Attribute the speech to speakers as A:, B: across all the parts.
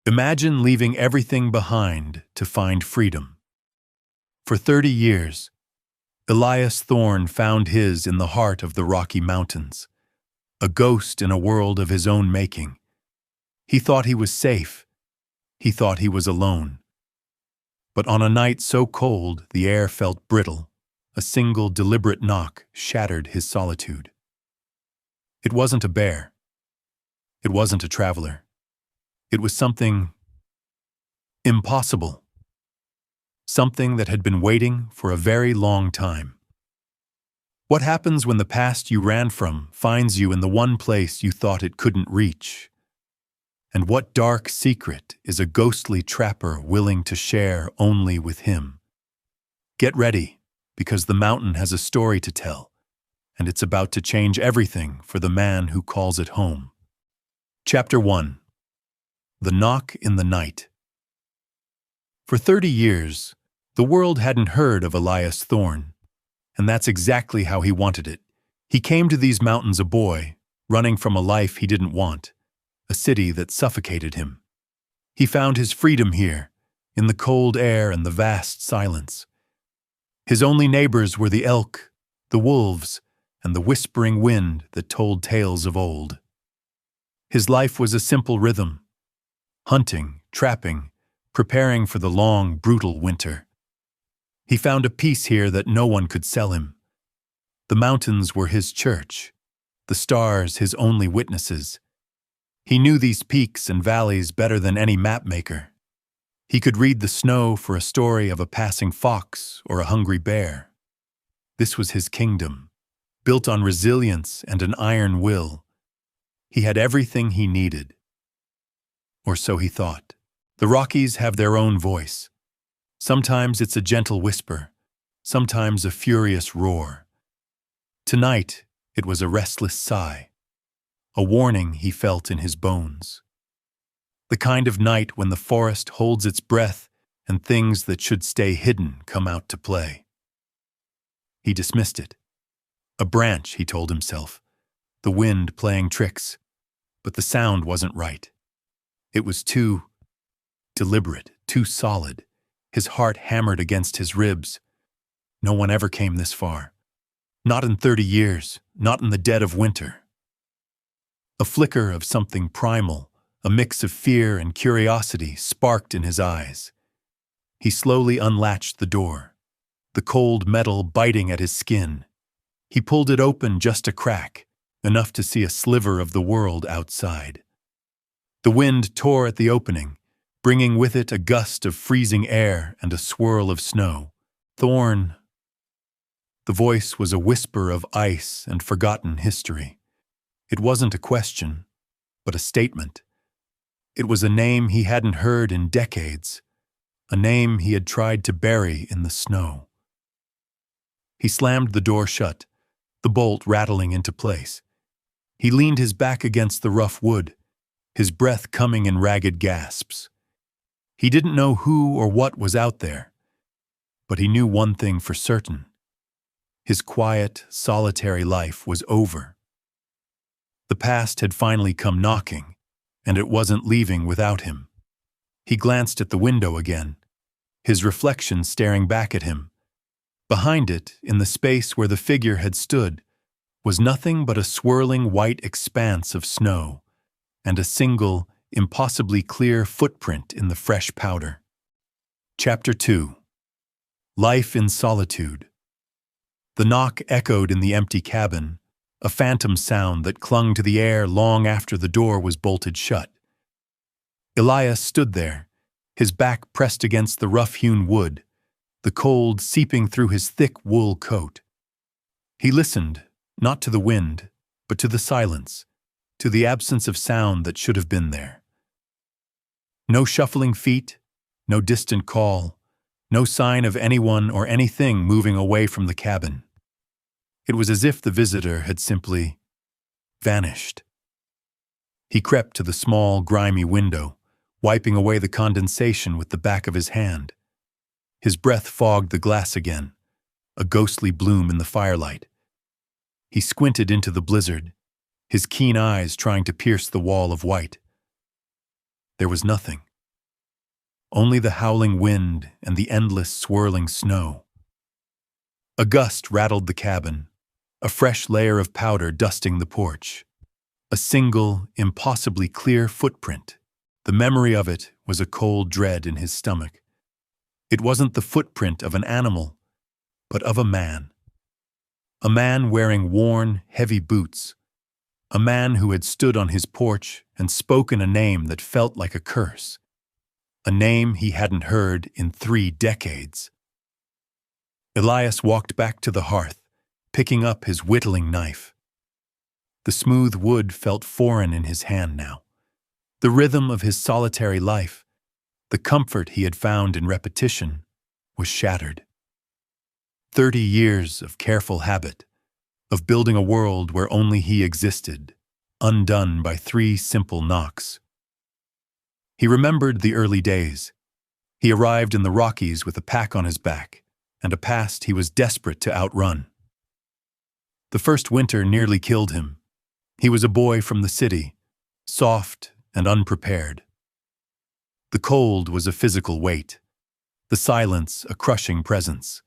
A: Imagine leaving everything behind to find freedom. For 30 years, Elias Thorne found his in the heart of the Rocky Mountains, a ghost in a world of his own making. He thought he was safe. He thought he was alone. But on a night so cold the air felt brittle, a single deliberate knock shattered his solitude. It wasn't a bear. It wasn't a traveler. It was something impossible. Something that had been waiting for a very long time. What happens when the past you ran from finds you in the one place you thought it couldn't reach? And what dark secret is a ghostly trapper willing to share only with him? Get ready, because the mountain has a story to tell, and it's about to change everything for the man who calls it home. Chapter 1. The Knock in the Night. For 30 years, the world hadn't heard of Elias Thorne, and that's exactly how he wanted it. He came to these mountains a boy, running from a life he didn't want, a city that suffocated him. He found his freedom here, in the cold air and the vast silence. His only neighbors were the elk, the wolves, and the whispering wind that told tales of old. His life was a simple rhythm: hunting, trapping, preparing for the long, brutal winter. He found a peace here that no one could sell him. The mountains were his church, the stars his only witnesses. He knew these peaks and valleys better than any mapmaker. He could read the snow for a story of a passing fox or a hungry bear. This was his kingdom, built on resilience and an iron will. He had everything he needed. Or so he thought. The Rockies have their own voice. Sometimes it's a gentle whisper, sometimes a furious roar. Tonight, it was a restless sigh, a warning he felt in his bones. The kind of night when the forest holds its breath and things that should stay hidden come out to play. He dismissed it. A branch, he told himself, the wind playing tricks, but the sound wasn't right. It was too deliberate, too solid. His heart hammered against his ribs. No one ever came this far. Not in 30 years, not in the dead of winter. A flicker of something primal, a mix of fear and curiosity, sparked in his eyes. He slowly unlatched the door, the cold metal biting at his skin. He pulled it open just a crack, enough to see a sliver of the world outside. The wind tore at the opening, bringing with it a gust of freezing air and a swirl of snow. Thorne. The voice was a whisper of ice and forgotten history. It wasn't a question, but a statement. It was a name he hadn't heard in decades, a name he had tried to bury in the snow. He slammed the door shut, the bolt rattling into place. He leaned his back against the rough wood, his breath coming in ragged gasps. He didn't know who or what was out there, but he knew one thing for certain. His quiet, solitary life was over. The past had finally come knocking, and it wasn't leaving without him. He glanced at the window again, his reflection staring back at him. Behind it, in the space where the figure had stood, was nothing but a swirling white expanse of snow, and a single, impossibly clear footprint in the fresh powder. Chapter 2. Life in Solitude. The knock echoed in the empty cabin, a phantom sound that clung to the air long after the door was bolted shut. Elias stood there, his back pressed against the rough-hewn wood, the cold seeping through his thick wool coat. He listened, not to the wind, but to the silence, to the absence of sound that should have been there. No shuffling feet, no distant call, no sign of anyone or anything moving away from the cabin. It was as if the visitor had simply vanished. He crept to the small, grimy window, wiping away the condensation with the back of his hand. His breath fogged the glass again, a ghostly bloom in the firelight. He squinted into the blizzard, his keen eyes trying to pierce the wall of white. There was nothing. only the howling wind and the endless swirling snow. A gust rattled the cabin, a fresh layer of powder dusting the porch. A single, impossibly clear footprint. The memory of it was a cold dread in his stomach. It wasn't the footprint of an animal, but of a man. A man wearing worn, heavy boots. A man who had stood on his porch and spoken a name that felt like a curse. A name he hadn't heard in 3 decades. Elias walked back to the hearth, picking up his whittling knife. The smooth wood felt foreign in his hand now. The rhythm of his solitary life, the comfort he had found in repetition, was shattered. 30 years of careful habit, of building a world where only he existed, undone by 3 simple knocks. He remembered the early days. He arrived in the Rockies with a pack on his back, and a past he was desperate to outrun. The first winter nearly killed him. He was a boy from the city, soft and unprepared. The cold was a physical weight, the silence a crushing presence.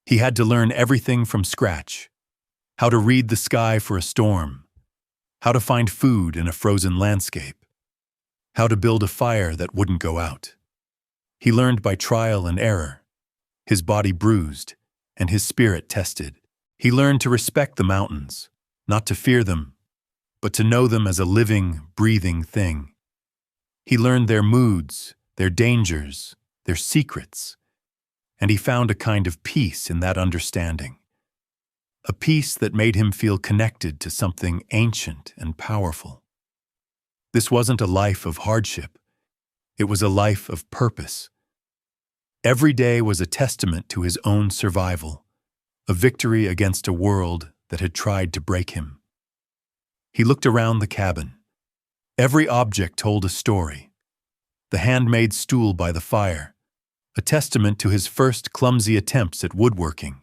A: He had to learn everything from scratch: how to read the sky for a storm, how to find food in a frozen landscape, how to build a fire that wouldn't go out. He learned by trial and error, his body bruised and his spirit tested. He learned to respect the mountains, not to fear them, but to know them as a living, breathing thing. He learned their moods, their dangers, their secrets, and he found a kind of peace in that understanding. A peace that made him feel connected to something ancient and powerful. This wasn't a life of hardship. It was a life of purpose. Every day was a testament to his own survival, a victory against a world that had tried to break him. He looked around the cabin. Every object told a story. The handmade stool by the fire, a testament to his first clumsy attempts at woodworking.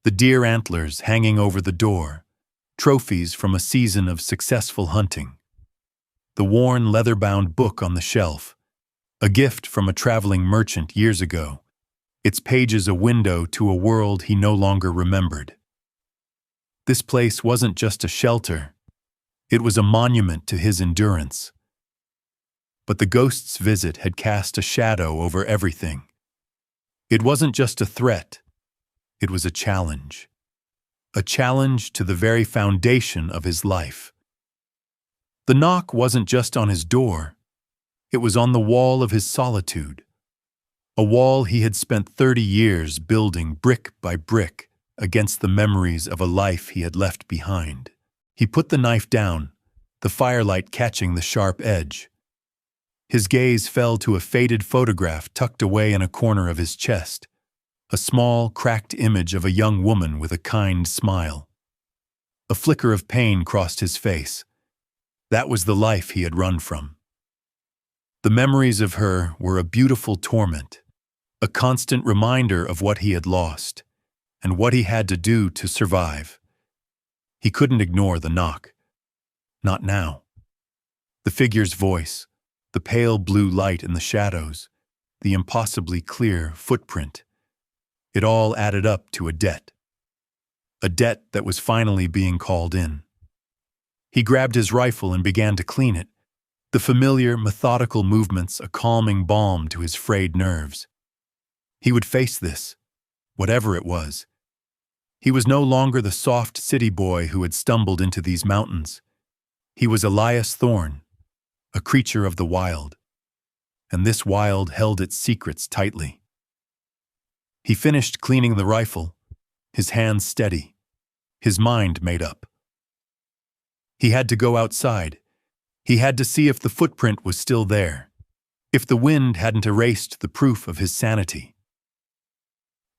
A: The deer antlers hanging over the door, trophies from a season of successful hunting. The worn leather-bound book on the shelf, a gift from a traveling merchant years ago, its pages a window to a world he no longer remembered. This place wasn't just a shelter. It was a monument to his endurance. But the ghost's visit had cast a shadow over everything. It wasn't just a threat. It was a challenge. A challenge to the very foundation of his life. The knock wasn't just on his door. It was on the wall of his solitude. A wall he had spent 30 years building brick by brick against the memories of a life he had left behind. He put the knife down, the firelight catching the sharp edge. His gaze fell to a faded photograph tucked away in a corner of his chest, a small, cracked image of a young woman with a kind smile. A flicker of pain crossed his face. That was the life he had run from. The memories of her were a beautiful torment, a constant reminder of what he had lost and what he had to do to survive. He couldn't ignore the knock. Not now. The figure's voice, the pale blue light in the shadows, the impossibly clear footprint. It all added up to a debt. A debt that was finally being called in. He grabbed his rifle and began to clean it, the familiar, methodical movements a calming balm to his frayed nerves. He would face this, whatever it was. He was no longer the soft city boy who had stumbled into these mountains. He was Elias Thorne, a creature of the wild, and this wild held its secrets tightly. He finished cleaning the rifle, his hands steady, his mind made up. He had to go outside. He had to see if the footprint was still there, if the wind hadn't erased the proof of his sanity.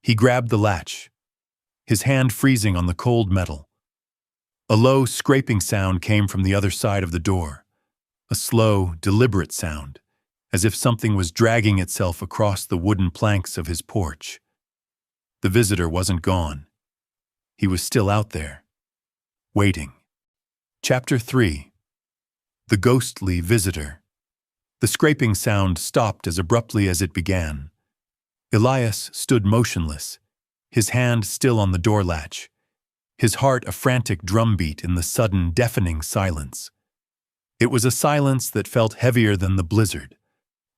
A: He grabbed the latch, his hand freezing on the cold metal. A low, scraping sound came from the other side of the door, a slow, deliberate sound, as if something was dragging itself across the wooden planks of his porch. The visitor wasn't gone. He was still out there, waiting. Chapter 3. The Ghostly Visitor. The scraping sound stopped as abruptly as it began. Elias stood motionless, his hand still on the door latch, his heart a frantic drumbeat in the sudden, deafening silence. It was a silence that felt heavier than the blizzard,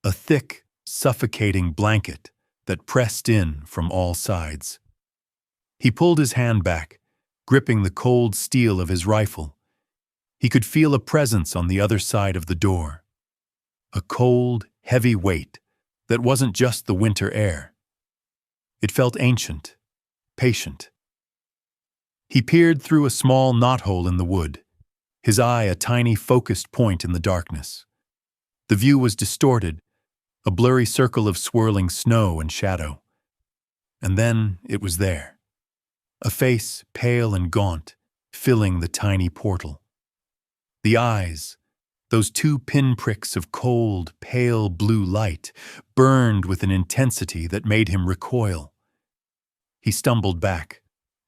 A: a thick, suffocating blanket that pressed in from all sides. He pulled his hand back, gripping the cold steel of his rifle. He could feel a presence on the other side of the door. A cold, heavy weight that wasn't just the winter air. It felt ancient, patient. He peered through a small knothole in the wood, his eye a tiny focused point in the darkness. The view was distorted, a blurry circle of swirling snow and shadow. And then it was there. A face pale and gaunt, filling the tiny portal. The eyes, those two pinpricks of cold, pale blue light, burned with an intensity that made him recoil. He stumbled back,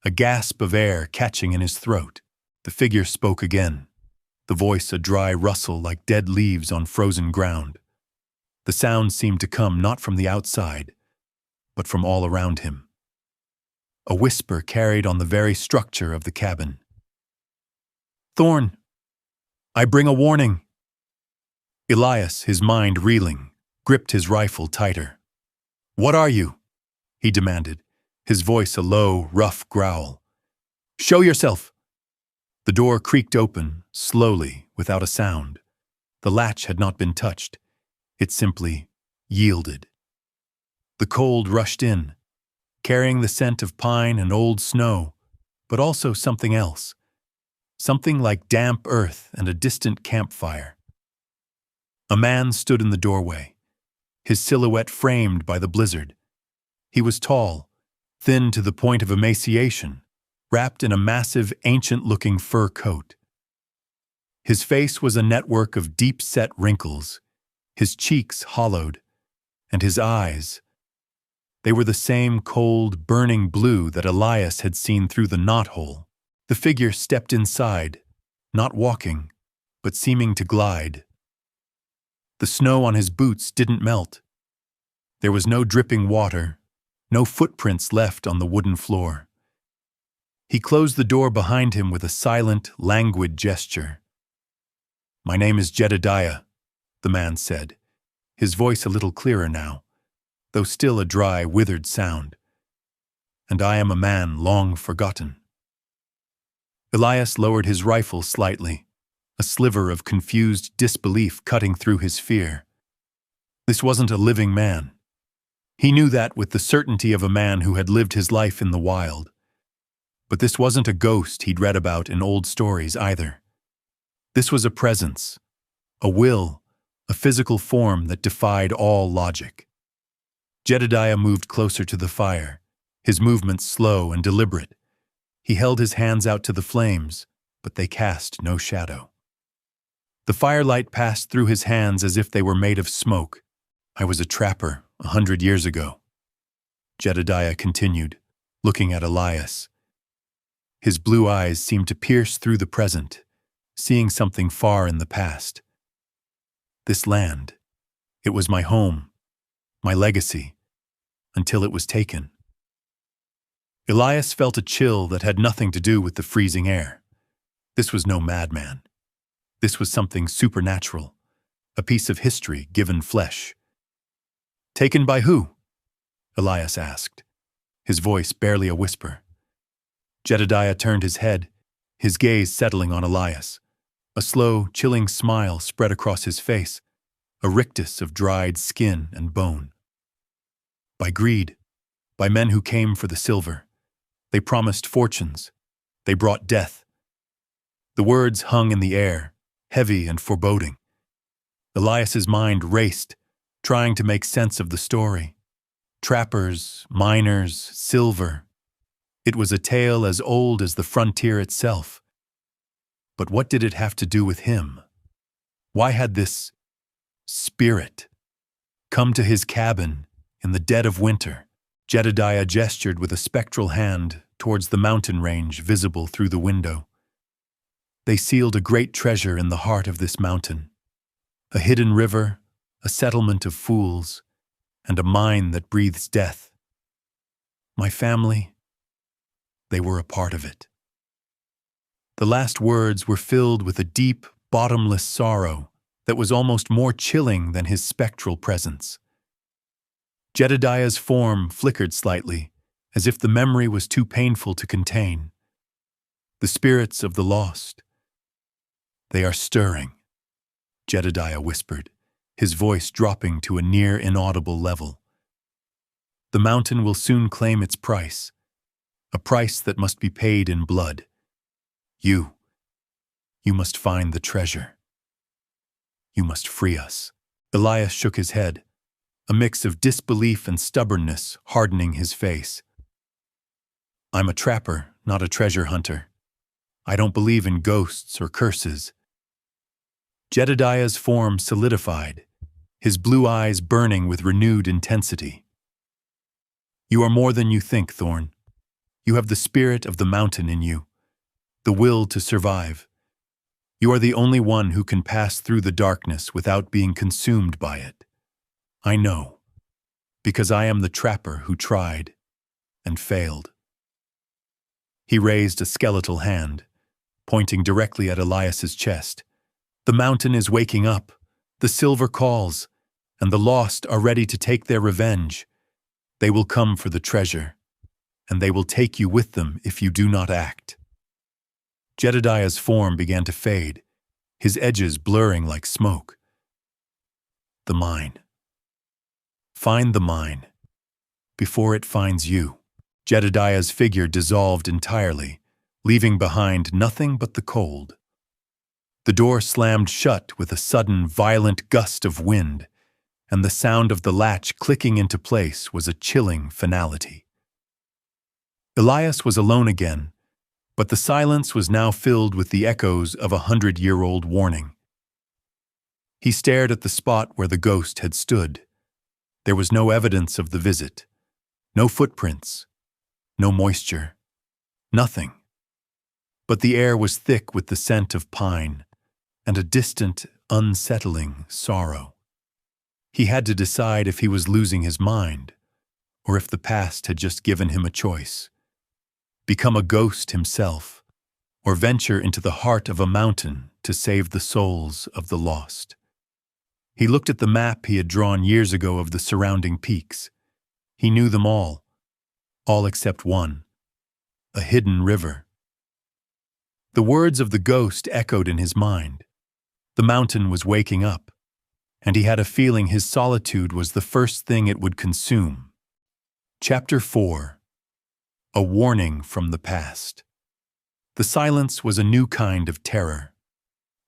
A: a gasp of air catching in his throat. The figure spoke again, the voice a dry rustle like dead leaves on frozen ground. The sound seemed to come not from the outside, but from all around him. A whisper carried on the very structure of the cabin. "Thorne, I bring a warning." Elias, his mind reeling, gripped his rifle tighter. "What are you?" he demanded, his voice a low, rough growl. "Show yourself!" The door creaked open, slowly, without a sound. The latch had not been touched. It simply yielded. The cold rushed in, carrying the scent of pine and old snow, but also something else. Something like damp earth and a distant campfire. A man stood in the doorway, his silhouette framed by the blizzard. He was tall, thin to the point of emaciation, wrapped in a massive, ancient-looking fur coat. His face was a network of deep-set wrinkles, his cheeks hollowed, and his eyes. They were the same cold, burning blue that Elias had seen through the knothole. The figure stepped inside, not walking, but seeming to glide. The snow on his boots didn't melt. There was no dripping water, no footprints left on the wooden floor. He closed the door behind him with a silent, languid gesture. "My name is Jedediah," the man said, his voice a little clearer now, though still a dry, withered sound. "And I am a man long forgotten." Elias lowered his rifle slightly, a sliver of confused disbelief cutting through his fear. This wasn't a living man. He knew that with the certainty of a man who had lived his life in the wild. But this wasn't a ghost he'd read about in old stories either. This was a presence, a will, a physical form that defied all logic. Jedediah moved closer to the fire, his movements slow and deliberate. He held his hands out to the flames, but they cast no shadow. The firelight passed through his hands as if they were made of smoke. "I was a trapper 100 years ago," Jedediah continued, looking at Elias. His blue eyes seemed to pierce through the present, seeing something far in the past. "This land, it was my home, my legacy, until it was taken." Elias felt a chill that had nothing to do with the freezing air. This was no madman. This was something supernatural, a piece of history given flesh. "Taken by who?" Elias asked, his voice barely a whisper. Jedediah turned his head, his gaze settling on Elias. A slow, chilling smile spread across his face, a rictus of dried skin and bone. "By greed, by men who came for the silver. They promised fortunes. They brought death." The words hung in the air, heavy and foreboding. Elias's mind raced, trying to make sense of the story. Trappers, miners, silver. It was a tale as old as the frontier itself. But what did it have to do with him? Why had this spirit come to his cabin in the dead of winter? Jedediah gestured with a spectral hand towards the mountain range visible through the window. They sealed a great treasure in the heart of this mountain. A hidden river, a settlement of fools, and a mine that breathes death. My family, they were a part of it. The last words were filled with a deep, bottomless sorrow that was almost more chilling than his spectral presence. Jedediah's form flickered slightly, as if the memory was too painful to contain. The spirits of the lost. They are stirring, Jedediah whispered, his voice dropping to a near inaudible level. The mountain will soon claim its price, a price that must be paid in blood. You must find the treasure. You must free us. Elias shook his head, a mix of disbelief and stubbornness hardening his face. I'm a trapper, not a treasure hunter. I don't believe in ghosts or curses. Jedediah's form solidified, his blue eyes burning with renewed intensity. You are more than you think, Thorne. You have the spirit of the mountain in you, the will to survive. You are the only one who can pass through the darkness without being consumed by it. I know, because I am the trapper who tried and failed. He raised a skeletal hand, pointing directly at Elias's chest. The mountain is waking up, the silver calls, and the lost are ready to take their revenge. They will come for the treasure, and they will take you with them if you do not act. Jedediah's form began to fade, his edges blurring like smoke. The mine. Find the mine, before it finds you. Jedediah's figure dissolved entirely, leaving behind nothing but the cold. The door slammed shut with a sudden, violent gust of wind, and the sound of the latch clicking into place was a chilling finality. Elias was alone again, but the silence was now filled with the echoes of a 100-year-old warning. He stared at the spot where the ghost had stood. There was no evidence of the visit, no footprints, no moisture, nothing. But the air was thick with the scent of pine and a distant, unsettling sorrow. He had to decide if he was losing his mind, or if the past had just given him a choice. Become a ghost himself, or venture into the heart of a mountain to save the souls of the lost. He looked at the map he had drawn years ago of the surrounding peaks. He knew them all except one, a hidden river. The words of the ghost echoed in his mind. The mountain was waking up, and he had a feeling his solitude was the first thing it would consume. Chapter 4. A warning from the past. The silence was a new kind of terror.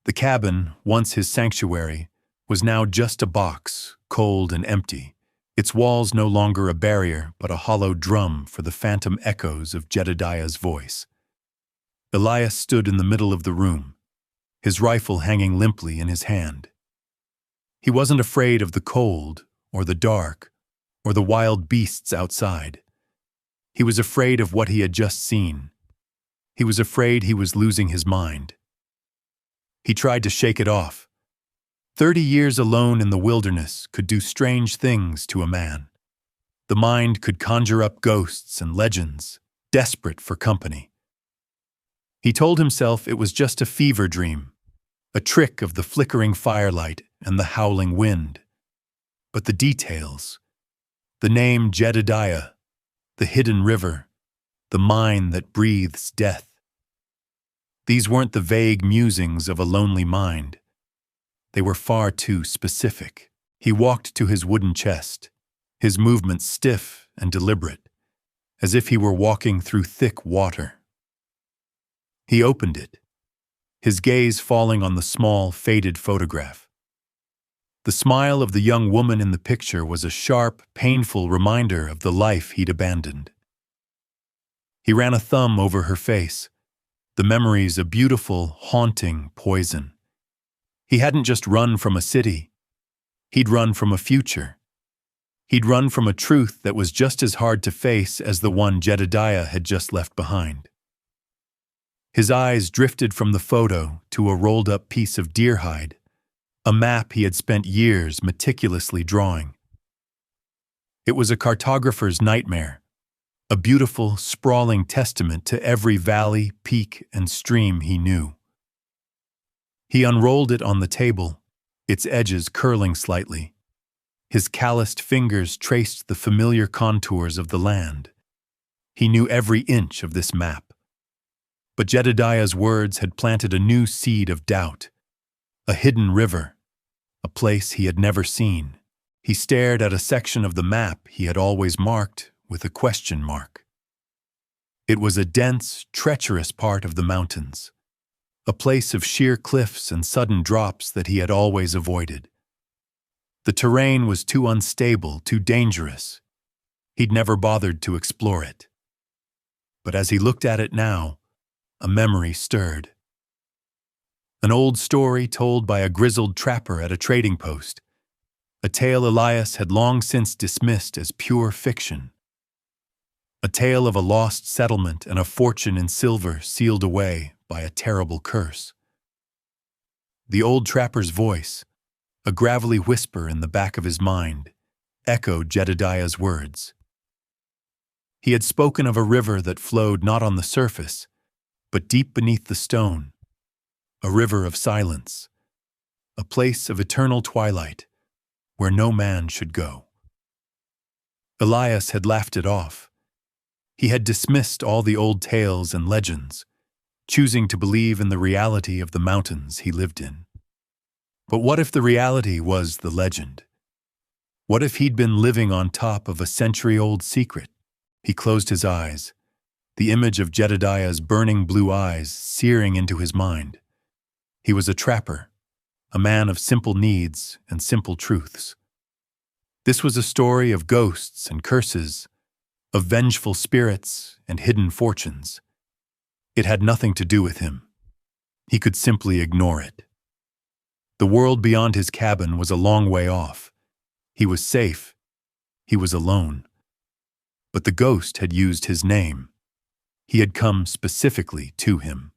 A: The cabin, once his sanctuary, was now just a box, cold and empty, its walls no longer a barrier but a hollow drum for the phantom echoes of Jedediah's voice. Elias stood in the middle of the room, his rifle hanging limply in his hand. He wasn't afraid of the cold, or the dark, or the wild beasts outside. He was afraid of what he had just seen. He was afraid he was losing his mind. He tried to shake it off. 30 years alone in the wilderness could do strange things to a man. The mind could conjure up ghosts and legends, desperate for company. He told himself it was just a fever dream, a trick of the flickering firelight and the howling wind. But the details, the name Jedediah, the hidden river, the mine that breathes death. These weren't the vague musings of a lonely mind. They were far too specific. He walked to his wooden chest, his movements stiff and deliberate, as if he were walking through thick water. He opened it, his gaze falling on the small, faded photograph. The smile of the young woman in the picture was a sharp, painful reminder of the life he'd abandoned. He ran a thumb over her face, the memories a beautiful, haunting poison. He hadn't just run from a city. He'd run from a future. He'd run from a truth that was just as hard to face as the one Jedediah had just left behind. His eyes drifted from the photo to a rolled-up piece of deer hide, a map he had spent years meticulously drawing. It was a cartographer's nightmare, a beautiful, sprawling testament to every valley, peak, and stream he knew. He unrolled it on the table, its edges curling slightly. His calloused fingers traced the familiar contours of the land. He knew every inch of this map. But Jedediah's words had planted a new seed of doubt. A hidden river, a place he had never seen. He stared at a section of the map he had always marked with a question mark. It was a dense, treacherous part of the mountains, a place of sheer cliffs and sudden drops that he had always avoided. The terrain was too unstable, too dangerous. He'd never bothered to explore it. But as he looked at it now, a memory stirred. An old story told by a grizzled trapper at a trading post, a tale Elias had long since dismissed as pure fiction. A tale of a lost settlement and a fortune in silver sealed away by a terrible curse. The old trapper's voice, a gravelly whisper in the back of his mind, echoed Jedediah's words. He had spoken of a river that flowed not on the surface, but deep beneath the stone, a river of silence, a place of eternal twilight where no man should go. Elias had laughed it off. He had dismissed all the old tales and legends, choosing to believe in the reality of the mountains he lived in. But what if the reality was the legend? What if he'd been living on top of a century-old secret? He closed his eyes, the image of Jedediah's burning blue eyes searing into his mind. He was a trapper, a man of simple needs and simple truths. This was a story of ghosts and curses, of vengeful spirits and hidden fortunes. It had nothing to do with him. He could simply ignore it. The world beyond his cabin was a long way off. He was safe. He was alone. But the ghost had used his name. He had come specifically to him.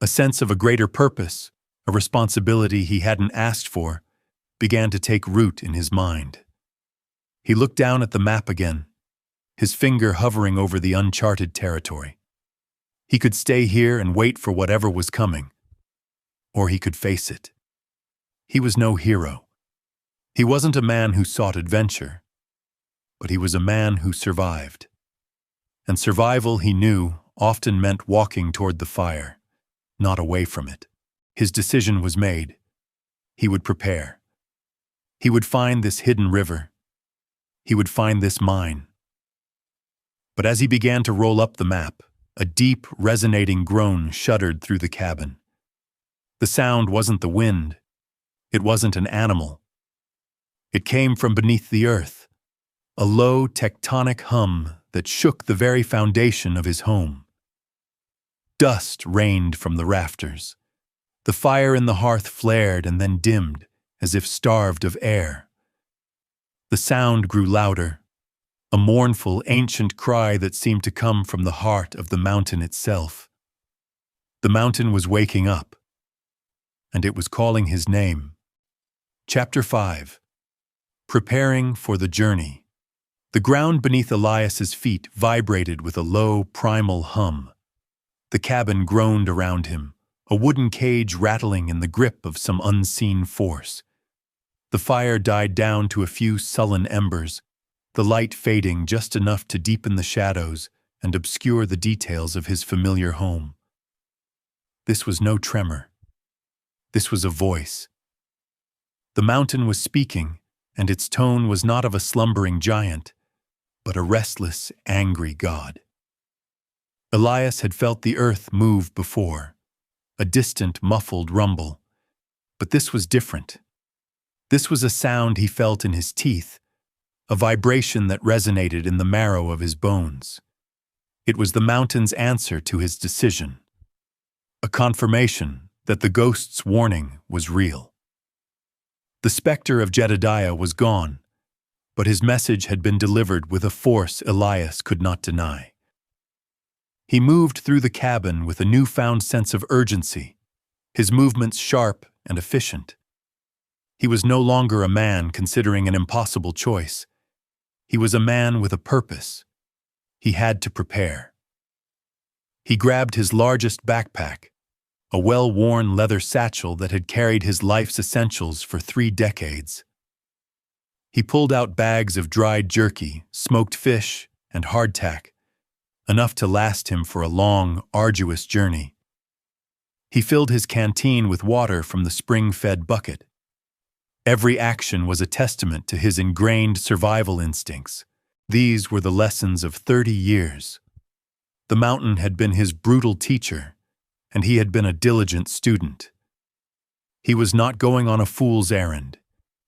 A: A sense of a greater purpose, a responsibility he hadn't asked for, began to take root in his mind. He looked down at the map again, his finger hovering over the uncharted territory. He could stay here and wait for whatever was coming, or he could face it. He was no hero. He wasn't a man who sought adventure, but he was a man who survived. And survival, he knew, often meant walking toward the fire, not away from it. His decision was made. He would prepare. He would find this hidden river. He would find this mine. But as he began to roll up the map, a deep, resonating groan shuddered through the cabin. The sound wasn't the wind. It wasn't an animal. It came from beneath the earth, a low, tectonic hum that shook the very foundation of his home. Dust rained from the rafters. The fire in the hearth flared and then dimmed, as if starved of air. The sound grew louder, a mournful, ancient cry that seemed to come from the heart of the mountain itself. The mountain was waking up, and it was calling his name. Chapter 5. Preparing for the Journey. The ground beneath Elias's feet vibrated with a low, primal hum. The cabin groaned around him, a wooden cage rattling in the grip of some unseen force. The fire died down to a few sullen embers, the light fading just enough to deepen the shadows and obscure the details of his familiar home. This was no tremor. This was a voice. The mountain was speaking, and its tone was not of a slumbering giant, but a restless, angry god. Elias had felt the earth move before, a distant, muffled rumble, but this was different. This was a sound he felt in his teeth, a vibration that resonated in the marrow of his bones. It was the mountain's answer to his decision, a confirmation that the ghost's warning was real. The specter of Jedediah was gone, but his message had been delivered with a force Elias could not deny. He moved through the cabin with a newfound sense of urgency, his movements sharp and efficient. He was no longer a man considering an impossible choice. He was a man with a purpose. He had to prepare. He grabbed his largest backpack, a well-worn leather satchel that had carried his life's essentials for 3 decades. He pulled out bags of dried jerky, smoked fish, and hardtack, enough to last him for a long, arduous journey. He filled his canteen with water from the spring-fed bucket. Every action was a testament to his ingrained survival instincts. These were the lessons of 30 years. The mountain had been his brutal teacher, and he had been a diligent student. He was not going on a fool's errand.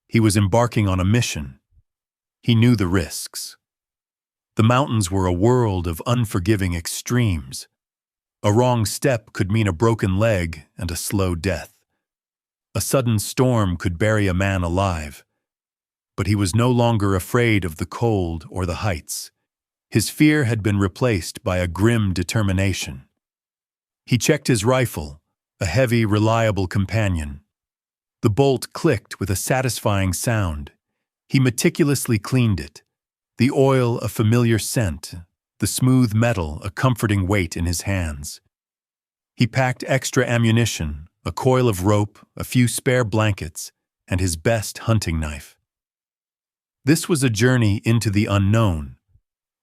A: He was embarking on a mission. He knew the risks. The mountains were a world of unforgiving extremes. A wrong step could mean a broken leg and a slow death. A sudden storm could bury a man alive. But he was no longer afraid of the cold or the heights. His fear had been replaced by a grim determination. He checked his rifle, a heavy, reliable companion. The bolt clicked with a satisfying sound. He meticulously cleaned it, the oil a familiar scent, the smooth metal a comforting weight in his hands. He packed extra ammunition, a coil of rope, a few spare blankets, and his best hunting knife. This was a journey into the unknown,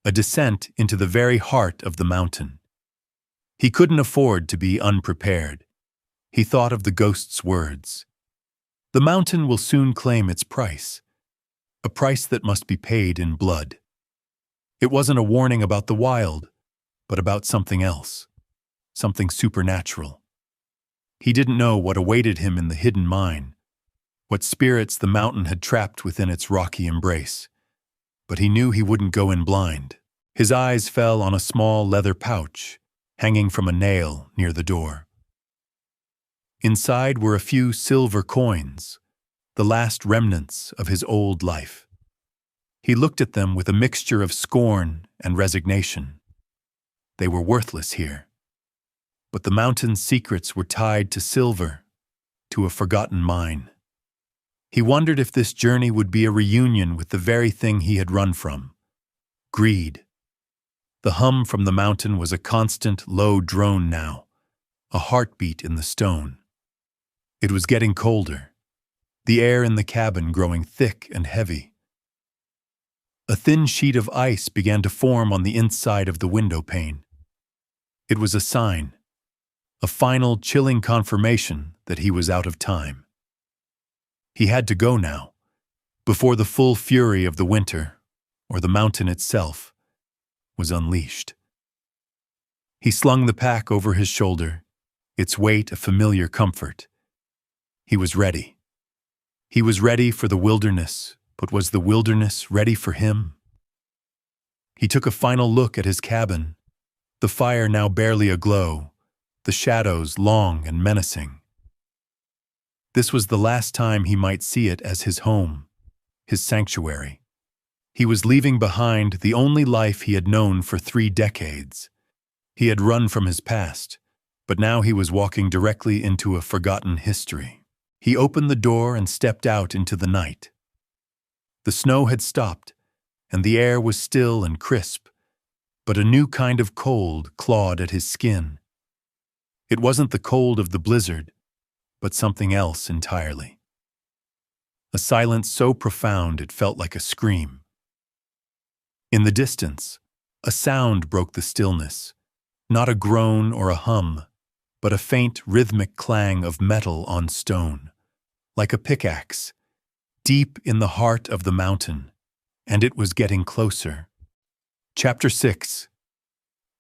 A: a descent into the very heart of the mountain. He couldn't afford to be unprepared. He thought of the ghost's words. The mountain will soon claim its price, a price that must be paid in blood. It wasn't a warning about the wild, but about something else, something supernatural. He didn't know what awaited him in the hidden mine, what spirits the mountain had trapped within its rocky embrace. But he knew he wouldn't go in blind. His eyes fell on a small leather pouch, hanging from a nail near the door. Inside were a few silver coins, the last remnants of his old life. He looked at them with a mixture of scorn and resignation. They were worthless here. But the mountain's secrets were tied to silver, to a forgotten mine. He wondered if this journey would be a reunion with the very thing he had run from: greed. The hum from the mountain was a constant, low drone now, a heartbeat in the stone. It was getting colder, the air in the cabin growing thick and heavy. A thin sheet of ice began to form on the inside of the window pane. It was a sign, a final chilling confirmation that he was out of time. He had to go now, before the full fury of the winter, or the mountain itself, was unleashed. He slung the pack over his shoulder, its weight a familiar comfort. He was ready. He was ready for the wilderness, but was the wilderness ready for him? He took a final look at his cabin, the fire now barely aglow, the shadows long and menacing. This was the last time he might see it as his home, his sanctuary. He was leaving behind the only life he had known for 3 decades. He had run from his past, but now he was walking directly into a forgotten history. He opened the door and stepped out into the night. The snow had stopped, and the air was still and crisp, but a new kind of cold clawed at his skin. It wasn't the cold of the blizzard, but something else entirely. A silence so profound it felt like a scream. In the distance, a sound broke the stillness, not a groan or a hum, but a faint rhythmic clang of metal on stone, like a pickaxe, deep in the heart of the mountain, and it was getting closer. Chapter 6.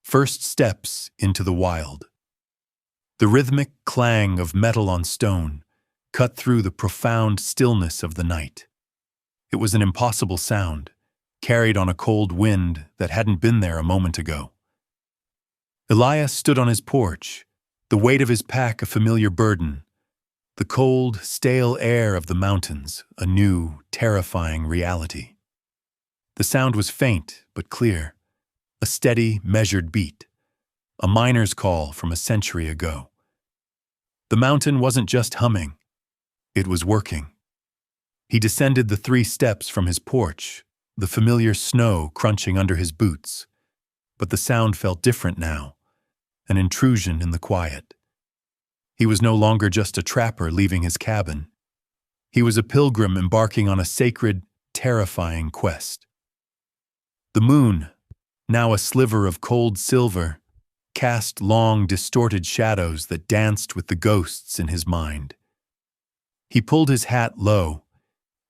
A: First Steps into the Wild. The rhythmic clang of metal on stone cut through the profound stillness of the night. It was an impossible sound, carried on a cold wind that hadn't been there a moment ago. Elias stood on his porch, the weight of his pack a familiar burden, the cold, stale air of the mountains a new, terrifying reality. The sound was faint but clear, a steady, measured beat, a miner's call from a century ago. The mountain wasn't just humming, it was working. He descended the 3 steps from his porch, the familiar snow crunching under his boots. But the sound felt different now, an intrusion in the quiet. He was no longer just a trapper leaving his cabin. He was a pilgrim embarking on a sacred, terrifying quest. The moon, now a sliver of cold silver, cast long, distorted shadows that danced with the ghosts in his mind. He pulled his hat low,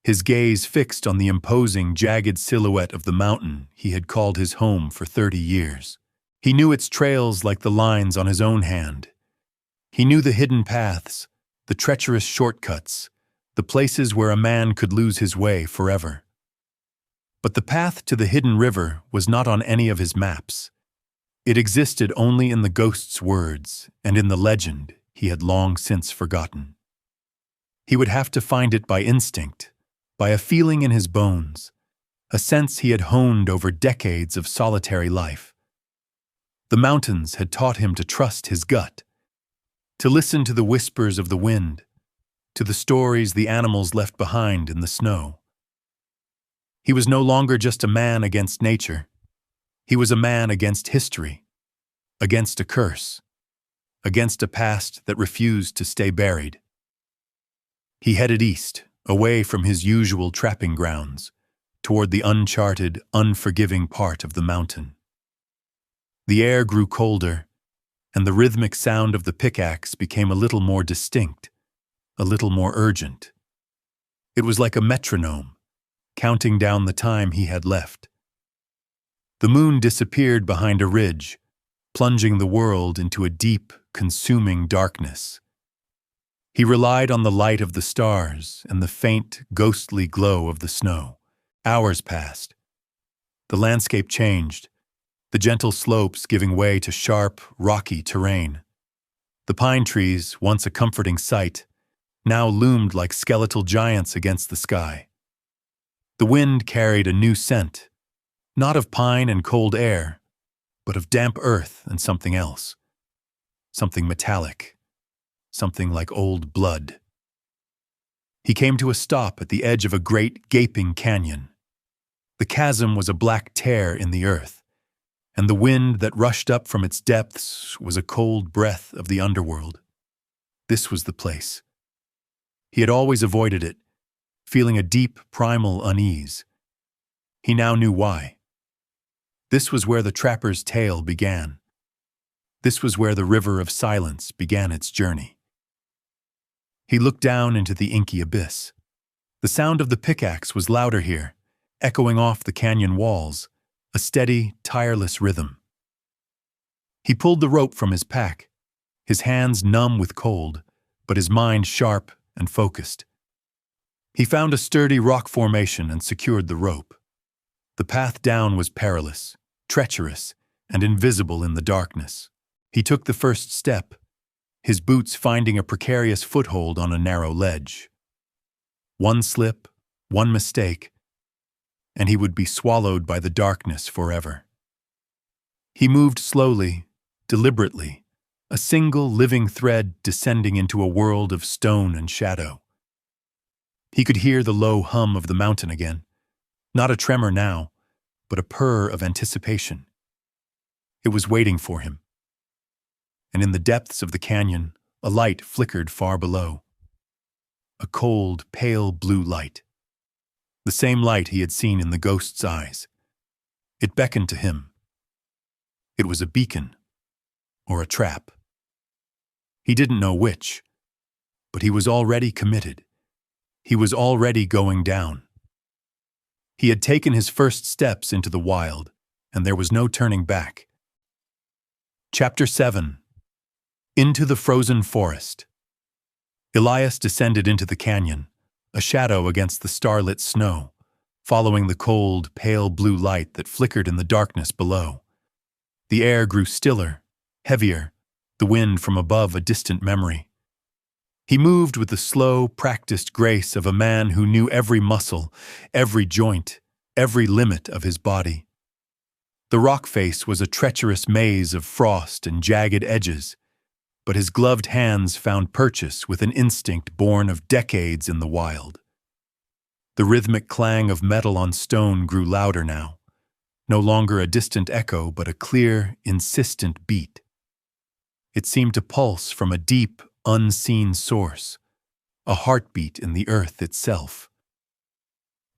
A: his gaze fixed on the imposing, jagged silhouette of the mountain he had called his home for 30 years. He knew its trails like the lines on his own hand. He knew the hidden paths, the treacherous shortcuts, the places where a man could lose his way forever. But the path to the hidden river was not on any of his maps. It existed only in the ghost's words and in the legend he had long since forgotten. He would have to find it by instinct, by a feeling in his bones, a sense he had honed over decades of solitary life. The mountains had taught him to trust his gut, to listen to the whispers of the wind, to the stories the animals left behind in the snow. He was no longer just a man against nature. He was a man against history, against a curse, against a past that refused to stay buried. He headed east, away from his usual trapping grounds, toward the uncharted, unforgiving part of the mountain. The air grew colder, and the rhythmic sound of the pickaxe became a little more distinct, a little more urgent. It was like a metronome, counting down the time he had left. The moon disappeared behind a ridge, plunging the world into a deep, consuming darkness. He relied on the light of the stars and the faint, ghostly glow of the snow. Hours passed. The landscape changed, the gentle slopes giving way to sharp, rocky terrain. The pine trees, once a comforting sight, now loomed like skeletal giants against the sky. The wind carried a new scent, not of pine and cold air, but of damp earth and something else. Something metallic, something like old blood. He came to a stop at the edge of a great, gaping canyon. The chasm was a black tear in the earth, and the wind that rushed up from its depths was a cold breath of the underworld. This was the place. He had always avoided it, feeling a deep, primal unease. He now knew why. This was where the trapper's tale began. This was where the river of silence began its journey. He looked down into the inky abyss. The sound of the pickaxe was louder here, echoing off the canyon walls, a steady, tireless rhythm. He pulled the rope from his pack, his hands numb with cold, but his mind sharp and focused. He found a sturdy rock formation and secured the rope. The path down was perilous, treacherous, and invisible in the darkness. He took the first step, his boots finding a precarious foothold on a narrow ledge. One slip, one mistake, and he would be swallowed by the darkness forever. He moved slowly, deliberately, a single living thread descending into a world of stone and shadow. He could hear the low hum of the mountain again, not a tremor now, but a purr of anticipation. It was waiting for him. And in the depths of the canyon, a light flickered far below. A cold, pale blue light. The same light he had seen in the ghost's eyes. It beckoned to him. It was a beacon, or a trap. He didn't know which, but he was already committed. He was already going down. He had taken his first steps into the wild, and there was no turning back. Chapter 7. Into the Frozen Forest. Elias descended into the canyon, a shadow against the starlit snow, following the cold, pale blue light that flickered in the darkness below. The air grew stiller, heavier, the wind from above a distant memory. He moved with the slow, practiced grace of a man who knew every muscle, every joint, every limit of his body. The rock face was a treacherous maze of frost and jagged edges, but his gloved hands found purchase with an instinct born of decades in the wild. The rhythmic clang of metal on stone grew louder now, no longer a distant echo but a clear, insistent beat. It seemed to pulse from a deep, unseen source, a heartbeat in the earth itself.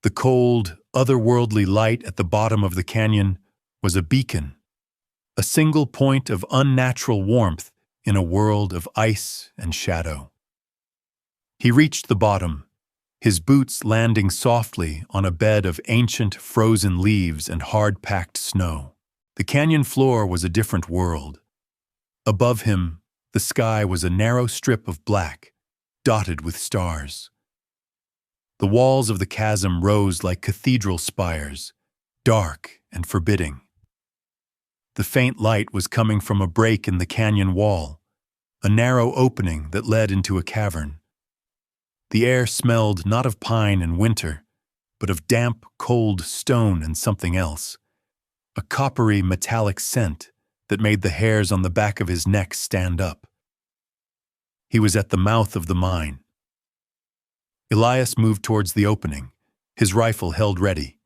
A: The cold, otherworldly light at the bottom of the canyon was a beacon, a single point of unnatural warmth in a world of ice and shadow. He reached the bottom, his boots landing softly on a bed of ancient frozen leaves and hard-packed snow. The canyon floor was a different world. Above him, the sky was a narrow strip of black, dotted with stars. The walls of the chasm rose like cathedral spires, dark and forbidding. The faint light was coming from a break in the canyon wall, a narrow opening that led into a cavern. The air smelled not of pine and winter, but of damp, cold stone and something else, a coppery, metallic scent that made the hairs on the back of his neck stand up. He was at the mouth of the mine. Elias moved towards the opening, his rifle held ready,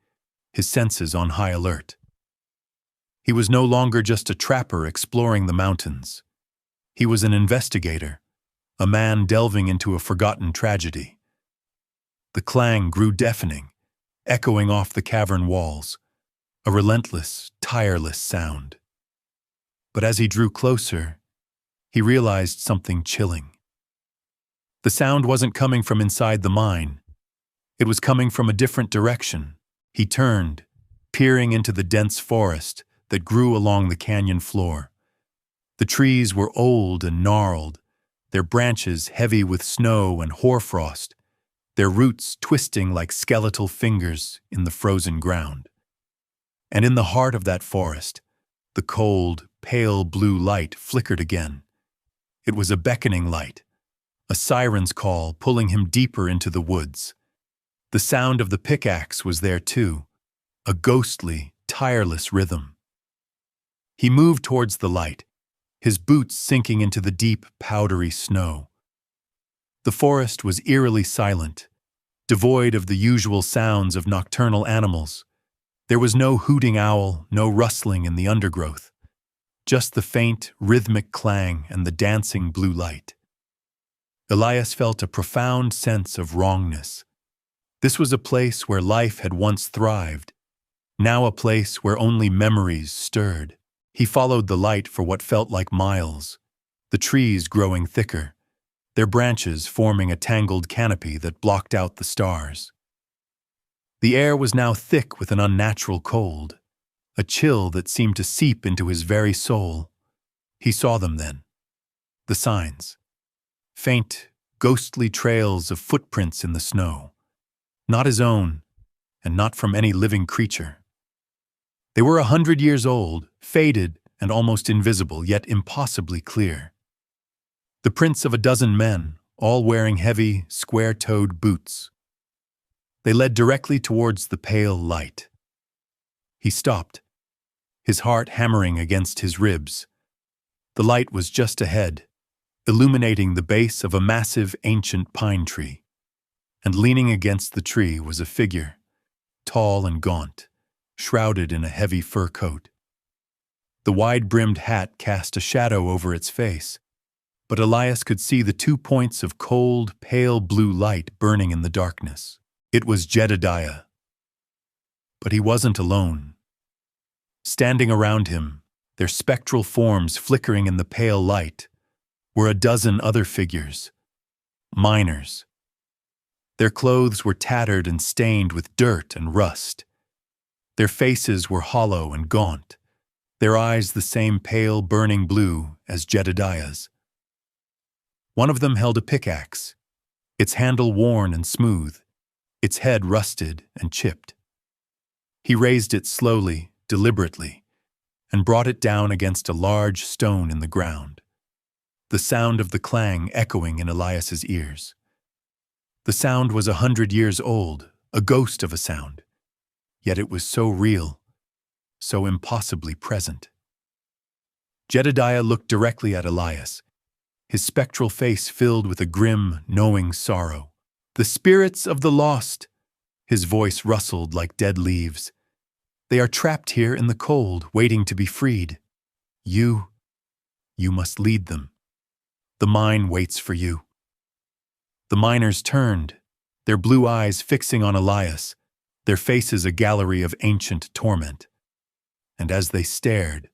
A: his senses on high alert. He was no longer just a trapper exploring the mountains. He was an investigator, a man delving into a forgotten tragedy. The clang grew deafening, echoing off the cavern walls, a relentless, tireless sound. But as he drew closer, he realized something chilling. The sound wasn't coming from inside the mine. It was coming from a different direction. He turned, peering into the dense forest that grew along the canyon floor. The trees were old and gnarled, their branches heavy with snow and hoarfrost, their roots twisting like skeletal fingers in the frozen ground. And in the heart of that forest, the cold, pale blue light flickered again. It was a beckoning light, a siren's call pulling him deeper into the woods. The sound of the pickaxe was there too, a ghostly, tireless rhythm. He moved towards the light, his boots sinking into the deep, powdery snow. The forest was eerily silent, devoid of the usual sounds of nocturnal animals. There was no hooting owl, no rustling in the undergrowth, just the faint, rhythmic clang and the dancing blue light. Elias felt a profound sense of wrongness. This was a place where life had once thrived, now a place where only memories stirred. He followed the light for what felt like miles, the trees growing thicker, their branches forming a tangled canopy that blocked out the stars. The air was now thick with an unnatural cold, a chill that seemed to seep into his very soul. He saw them then, the signs. Faint, ghostly trails of footprints in the snow, not his own, and not from any living creature. They were 100 years old, faded and almost invisible, yet impossibly clear. The prints of a dozen men, all wearing heavy, square-toed boots. They led directly towards the pale light. He stopped, his heart hammering against his ribs. The light was just ahead, illuminating the base of a massive ancient pine tree. And leaning against the tree was a figure, tall and gaunt, shrouded in a heavy fur coat. The wide-brimmed hat cast a shadow over its face, but Elias could see the 2 points of cold, pale blue light burning in the darkness. It was Jedediah. But he wasn't alone. Standing around him, their spectral forms flickering in the pale light, were a dozen other figures, miners. Their clothes were tattered and stained with dirt and rust. Their faces were hollow and gaunt, their eyes the same pale, burning blue as Jedediah's. One of them held a pickaxe, its handle worn and smooth, its head rusted and chipped. He raised it slowly, deliberately, and brought it down against a large stone in the ground, the sound of the clang echoing in Elias's ears. The sound was 100 years old, a ghost of a sound, yet it was so real, so impossibly present. Jedediah looked directly at Elias, his spectral face filled with a grim, knowing sorrow. "The spirits of the lost," His voice rustled like dead leaves. "They are trapped here in the cold, waiting to be freed. You must lead them. The mine waits for you." The miners turned, their blue eyes fixing on Elias, their faces a gallery of ancient torment. And as they stared,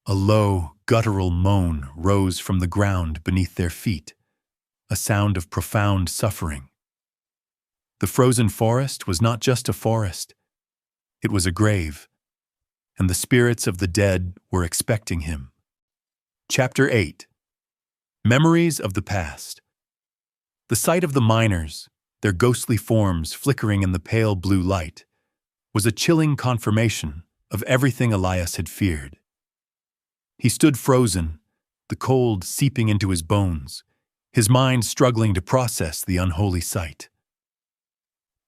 A: a low, guttural moan rose from the ground beneath their feet, a sound of profound suffering. The frozen forest was not just a forest. It was a grave, and the spirits of the dead were expecting him. Chapter 8. Memories of the Past. The sight of the miners, their ghostly forms flickering in the pale blue light, was a chilling confirmation of everything Elias had feared. He stood frozen, the cold seeping into his bones, his mind struggling to process the unholy sight.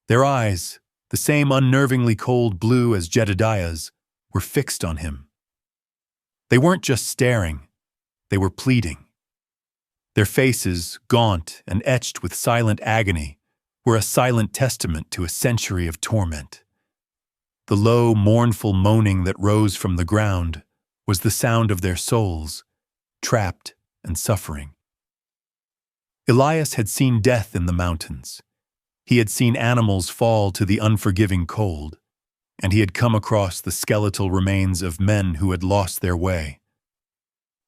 A: Their eyes, the same unnervingly cold blue as Jedediah's, were fixed on him. They weren't just staring, they were pleading. Their faces, gaunt and etched with silent agony, were a silent testament to a century of torment. The low, mournful moaning that rose from the ground was the sound of their souls, trapped and suffering. Elias had seen death in the mountains. He had seen animals fall to the unforgiving cold, and he had come across the skeletal remains of men who had lost their way.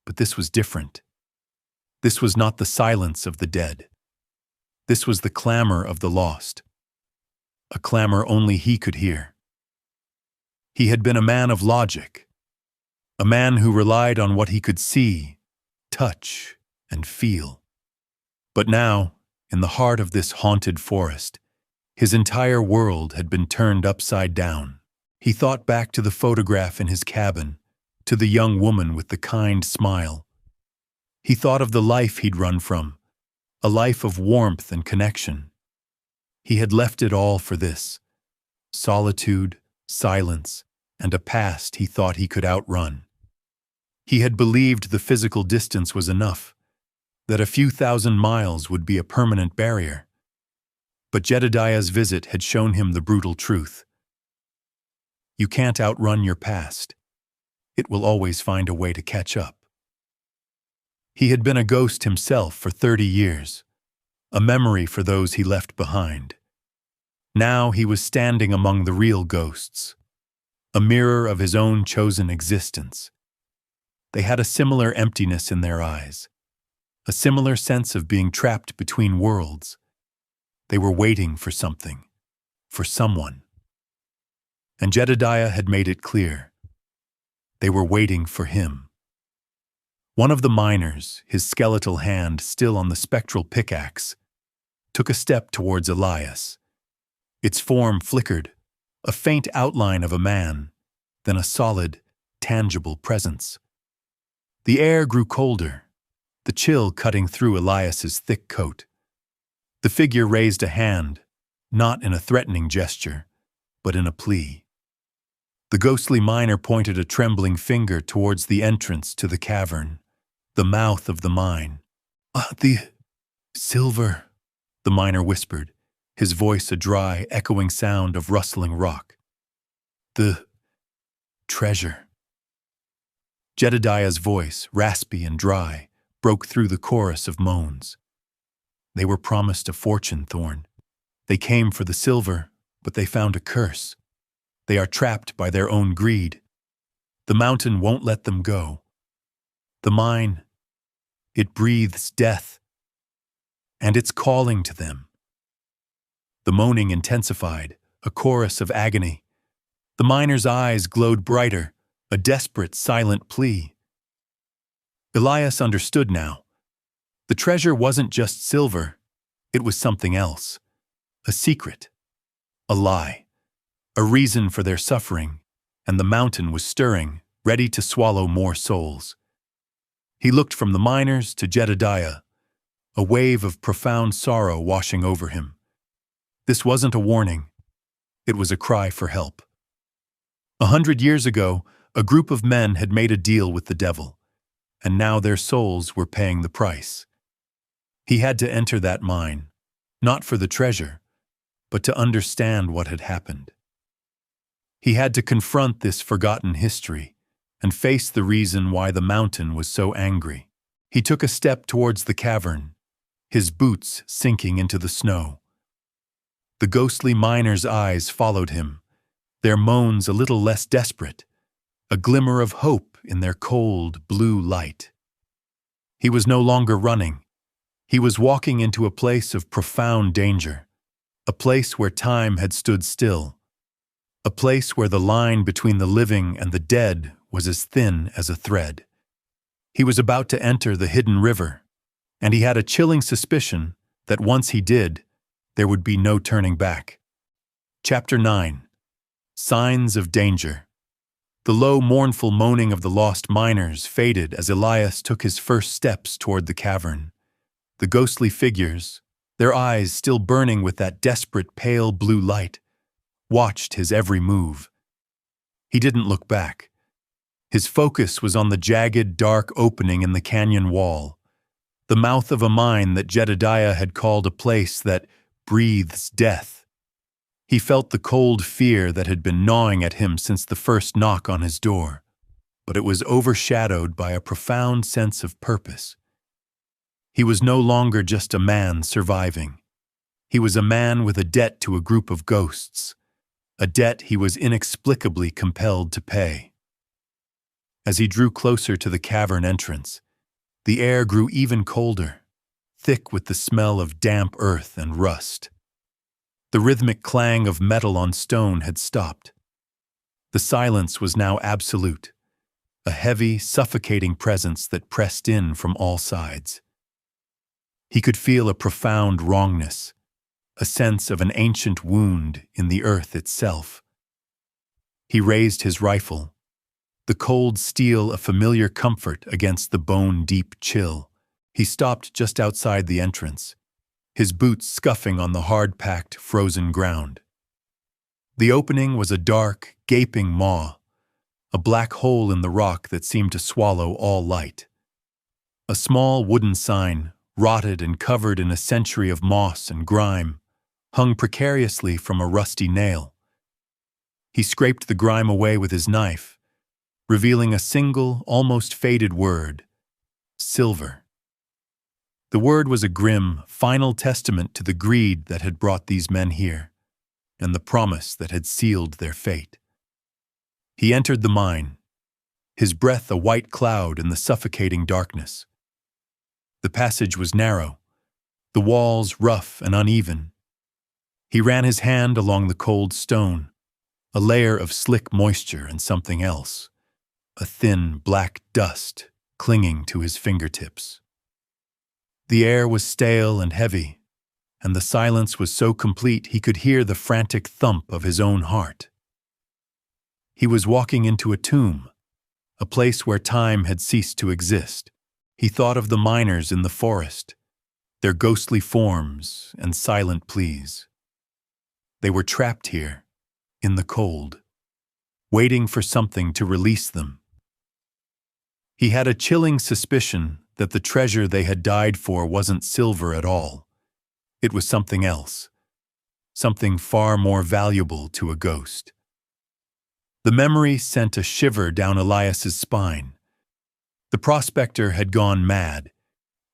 A: But this was different. This was not the silence of the dead. This was the clamor of the lost, a clamor only he could hear. He had been a man of logic, a man who relied on what he could see, touch, and feel. But now, in the heart of this haunted forest, his entire world had been turned upside down. He thought back to the photograph in his cabin, to the young woman with the kind smile. He thought of the life he'd run from, a life of warmth and connection. He had left it all for this: solitude, silence, and a past he thought he could outrun. He had believed the physical distance was enough, that a few thousand miles would be a permanent barrier. But Jedediah's visit had shown him the brutal truth. You can't outrun your past. It will always find a way to catch up. He had been a ghost himself for 30 years, a memory for those he left behind. Now he was standing among the real ghosts, a mirror of his own chosen existence. They had a similar emptiness in their eyes, a similar sense of being trapped between worlds. They were waiting for something, for someone. And Jedediah had made it clear. They were waiting for him. One of the miners, his skeletal hand still on the spectral pickaxe, took a step towards Elias. Its form flickered, a faint outline of a man, then a solid, tangible presence. The air grew colder, the chill cutting through Elias's thick coat. The figure raised a hand, not in a threatening gesture, but in a plea. The ghostly miner pointed a trembling finger towards the entrance to the cavern, the mouth of the mine. The silver," the miner whispered, his voice a dry, echoing sound of rustling rock. "The treasure." Jedediah's voice, raspy and dry, broke through the chorus of moans. "They were promised a fortune, Thorne. They came for the silver, but they found a curse. They are trapped by their own greed. The mountain won't let them go. The mine, it breathes death, and it's calling to them." The moaning intensified, a chorus of agony. The miner's eyes glowed brighter, a desperate, silent plea. Elias understood now. The treasure wasn't just silver, it was something else. A secret, a lie, a reason for their suffering, and the mountain was stirring, ready to swallow more souls. He looked from the miners to Jedediah, a wave of profound sorrow washing over him. This wasn't a warning, it was a cry for help. 100 years ago, a group of men had made a deal with the devil, and now their souls were paying the price. He had to enter that mine, not for the treasure, but to understand what had happened. He had to confront this forgotten history and face the reason why the mountain was so angry. He took a step towards the cavern, his boots sinking into the snow. The ghostly miner's eyes followed him, their moans a little less desperate, a glimmer of hope in their cold, blue light. He was no longer running. He was walking into a place of profound danger, a place where time had stood still, a place where the line between the living and the dead was as thin as a thread. He was about to enter the hidden river, and he had a chilling suspicion that once he did, there would be no turning back. Chapter 9. Signs of Danger. The low, mournful moaning of the lost miners faded as Elias took his first steps toward the cavern. The ghostly figures, their eyes still burning with that desperate pale blue light, watched his every move. He didn't look back. His focus was on the jagged, dark opening in the canyon wall, the mouth of a mine that Jedediah had called a place that breathes death. He felt the cold fear that had been gnawing at him since the first knock on his door, but it was overshadowed by a profound sense of purpose. He was no longer just a man surviving. He was a man with a debt to a group of ghosts, a debt he was inexplicably compelled to pay. As he drew closer to the cavern entrance, the air grew even colder, thick with the smell of damp earth and rust. The rhythmic clang of metal on stone had stopped. The silence was now absolute, a heavy, suffocating presence that pressed in from all sides. He could feel a profound wrongness, a sense of an ancient wound in the earth itself. He raised his rifle, the cold steel a familiar comfort against the bone-deep chill. He stopped just outside the entrance, his boots scuffing on the hard-packed, frozen ground. The opening was a dark, gaping maw, a black hole in the rock that seemed to swallow all light. A small wooden sign, rotted and covered in a century of moss and grime, hung precariously from a rusty nail. He scraped the grime away with his knife, revealing a single, almost faded word: silver. The word was a grim, final testament to the greed that had brought these men here, and the promise that had sealed their fate. He entered the mine, his breath a white cloud in the suffocating darkness. The passage was narrow, the walls rough and uneven. He ran his hand along the cold stone, a layer of slick moisture and something else, a thin black dust clinging to his fingertips. The air was stale and heavy, and the silence was so complete he could hear the frantic thump of his own heart. He was walking into a tomb, a place where time had ceased to exist. He thought of the miners in the forest, their ghostly forms and silent pleas. They were trapped here, in the cold, waiting for something to release them. He had a chilling suspicion that the treasure they had died for wasn't silver at all. It was something else, something far more valuable to a ghost. The memory sent a shiver down Elias's spine. The prospector had gone mad.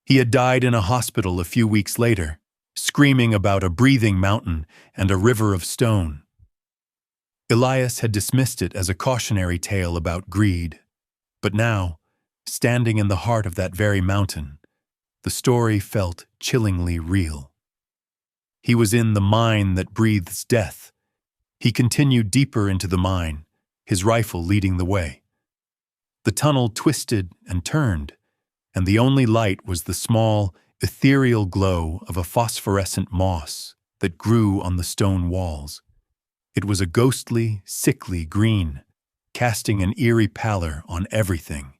A: He had died in a hospital a few weeks later, screaming about a breathing mountain and a river of stone. Elias had dismissed it as a cautionary tale about greed, but now, standing in the heart of that very mountain, the story felt chillingly real. He was in the mine that breathes death. He continued deeper into the mine, his rifle leading the way. The tunnel twisted and turned, and the only light was the small, ethereal glow of a phosphorescent moss that grew on the stone walls. It was a ghostly, sickly green, casting an eerie pallor on everything.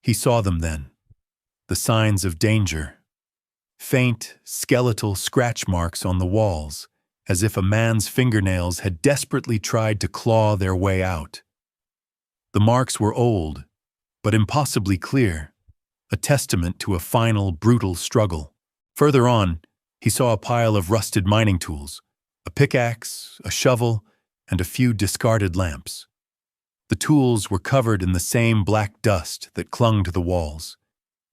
A: He saw them then, the signs of danger. Faint, skeletal scratch marks on the walls, as if a man's fingernails had desperately tried to claw their way out. The marks were old, but impossibly clear, a testament to a final, brutal struggle. Further on, He saw a pile of rusted mining tools, a pickaxe, a shovel, and a few discarded lamps. The tools were covered in the same black dust that clung to the walls.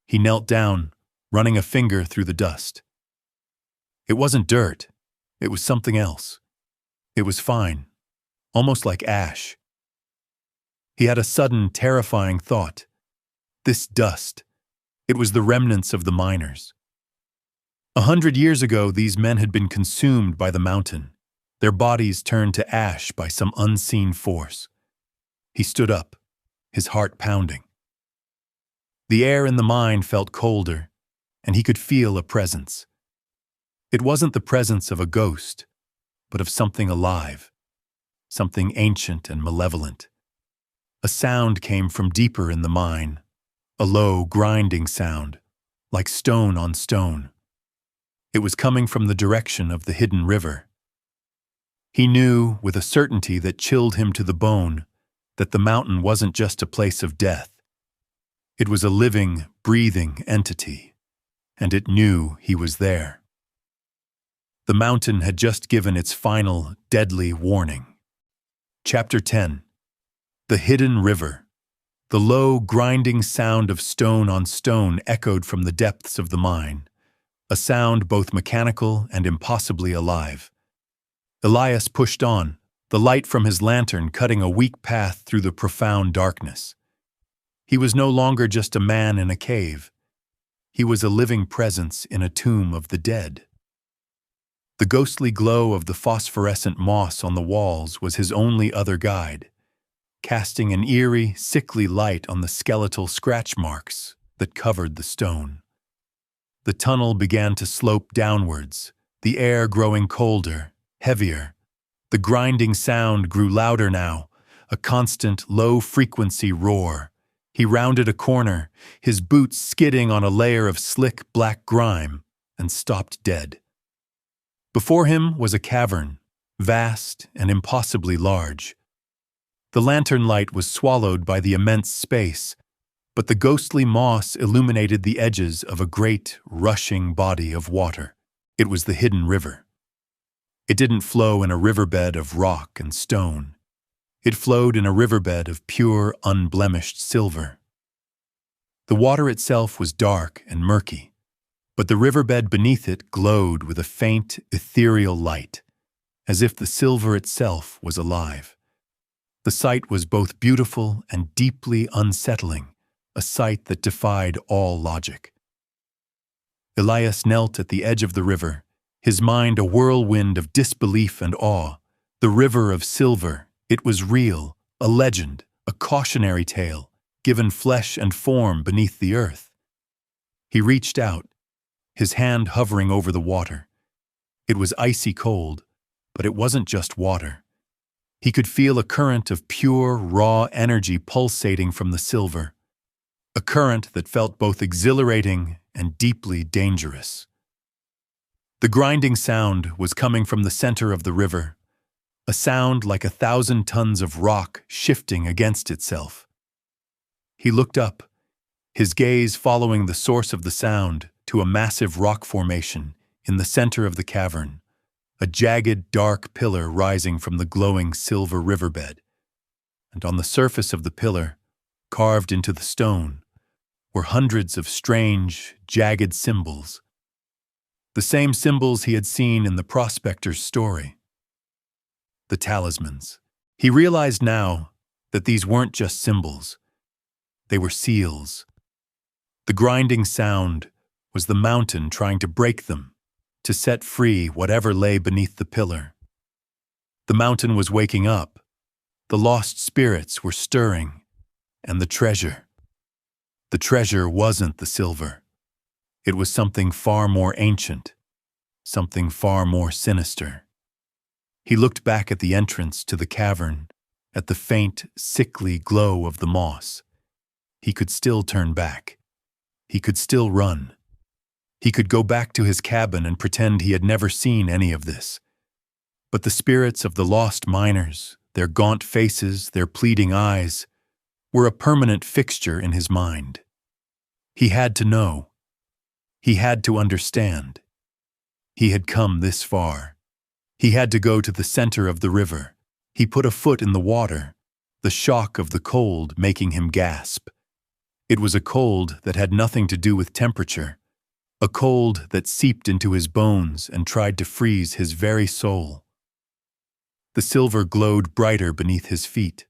A: He knelt down, running a finger through the dust. It wasn't dirt. It was something else. It was fine, almost like ash. He had a sudden, terrifying thought. This dust, it was the remnants of the miners. 100 years ago, these men had been consumed by the mountain, their bodies turned to ash by some unseen force. He stood up, his heart pounding. The air in the mine felt colder, and he could feel a presence. It wasn't the presence of a ghost, but of something alive, something ancient and malevolent. A sound came from deeper in the mine, a low, grinding sound, like stone on stone. It was coming from the direction of the hidden river. He knew, with a certainty that chilled him to the bone, that the mountain wasn't just a place of death. It was a living, breathing entity, and it knew he was there. The mountain had just given its final, deadly warning. Chapter 10. The Hidden River. The low, grinding sound of stone on stone echoed from the depths of the mine, a sound both mechanical and impossibly alive. Elias pushed on, the light from his lantern cutting a weak path through the profound darkness. He was no longer just a man in a cave. He was a living presence in a tomb of the dead. The ghostly glow of the phosphorescent moss on the walls was his only other guide, casting an eerie, sickly light on the skeletal scratch marks that covered the stone. The tunnel began to slope downwards, the air growing colder, heavier. The grinding sound grew louder now, a constant, low-frequency roar. He rounded a corner, his boots skidding on a layer of slick black grime, and stopped dead. Before him was a cavern, vast and impossibly large. The lantern light was swallowed by the immense space, but the ghostly moss illuminated the edges of a great, rushing body of water. It was the hidden river. It didn't flow in a riverbed of rock and stone. It flowed in a riverbed of pure, unblemished silver. The water itself was dark and murky, but the riverbed beneath it glowed with a faint, ethereal light, as if the silver itself was alive. The sight was both beautiful and deeply unsettling, a sight that defied all logic. Elias knelt at the edge of the river, his mind a whirlwind of disbelief and awe. The river of silver, it was real, a legend, a cautionary tale, given flesh and form beneath the earth. He reached out, his hand hovering over the water. It was icy cold, but it wasn't just water. He could feel a current of pure, raw energy pulsating from the silver, a current that felt both exhilarating and deeply dangerous. The grinding sound was coming from the center of the river, a sound like 1,000 tons of rock shifting against itself. He looked up, his gaze following the source of the sound to a massive rock formation in the center of the cavern, a jagged, dark pillar rising from the glowing silver riverbed. And on the surface of the pillar, carved into the stone, were hundreds of strange, jagged symbols. The same symbols he had seen in the prospector's story. The talismans. He realized now that these weren't just symbols. They were seals. The grinding sound was the mountain trying to break them, to set free whatever lay beneath the pillar. The mountain was waking up. The lost spirits were stirring. And the treasure. The treasure wasn't the silver. It was something far more ancient, something far more sinister. He looked back at the entrance to the cavern, at the faint, sickly glow of the moss. He could still turn back. He could still run. He could go back to his cabin and pretend he had never seen any of this. But the spirits of the lost miners, their gaunt faces, their pleading eyes, were a permanent fixture in his mind. He had to know. He had to understand. He had come this far. He had to go to the center of the river. He put a foot in the water, the shock of the cold making him gasp. It was a cold that had nothing to do with temperature, a cold that seeped into his bones and tried to freeze his very soul. The silver glowed brighter beneath his feet,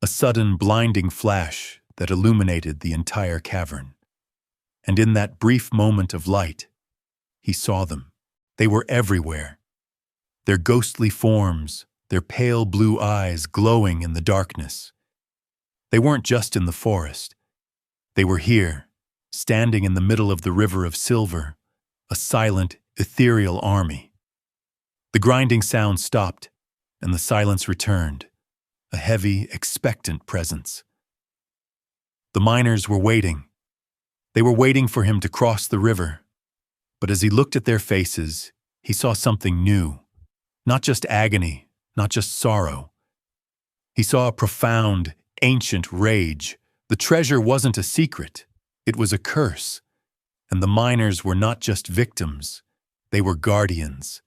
A: a sudden blinding flash that illuminated the entire cavern. And in that brief moment of light, he saw them. They were everywhere. Their ghostly forms, their pale blue eyes glowing in the darkness. They weren't just in the forest. They were here, standing in the middle of the river of silver, a silent, ethereal army. The grinding sound stopped, and the silence returned, a heavy, expectant presence. The miners were waiting. They were waiting for him to cross the river. But as he looked at their faces, he saw something new. Not just agony, not just sorrow. He saw a profound, ancient rage. The treasure wasn't a secret. It was a curse. And the miners were not just victims. They were guardians.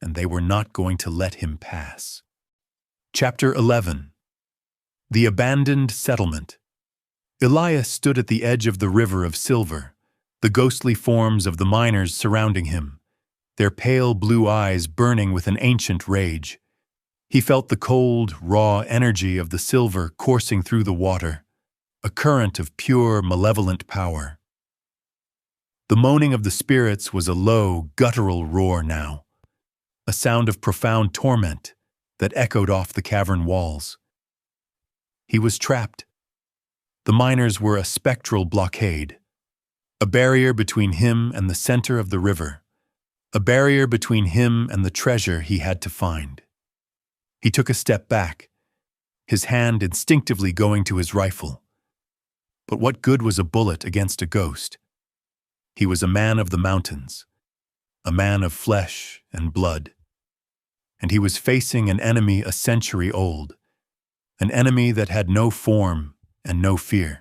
A: And they were not going to let him pass. Chapter 11. The Abandoned Settlement. Elias stood at the edge of the river of silver, the ghostly forms of the miners surrounding him, their pale blue eyes burning with an ancient rage. He felt the cold, raw energy of the silver coursing through the water, a current of pure, malevolent power. The moaning of the spirits was a low, guttural roar now, a sound of profound torment that echoed off the cavern walls. He was trapped. The miners were a spectral blockade, a barrier between him and the center of the river, a barrier between him and the treasure he had to find. He took a step back, his hand instinctively going to his rifle. But what good was a bullet against a ghost? He was a man of the mountains, a man of flesh and blood. And he was facing an enemy a century old, an enemy that had no form and no fear.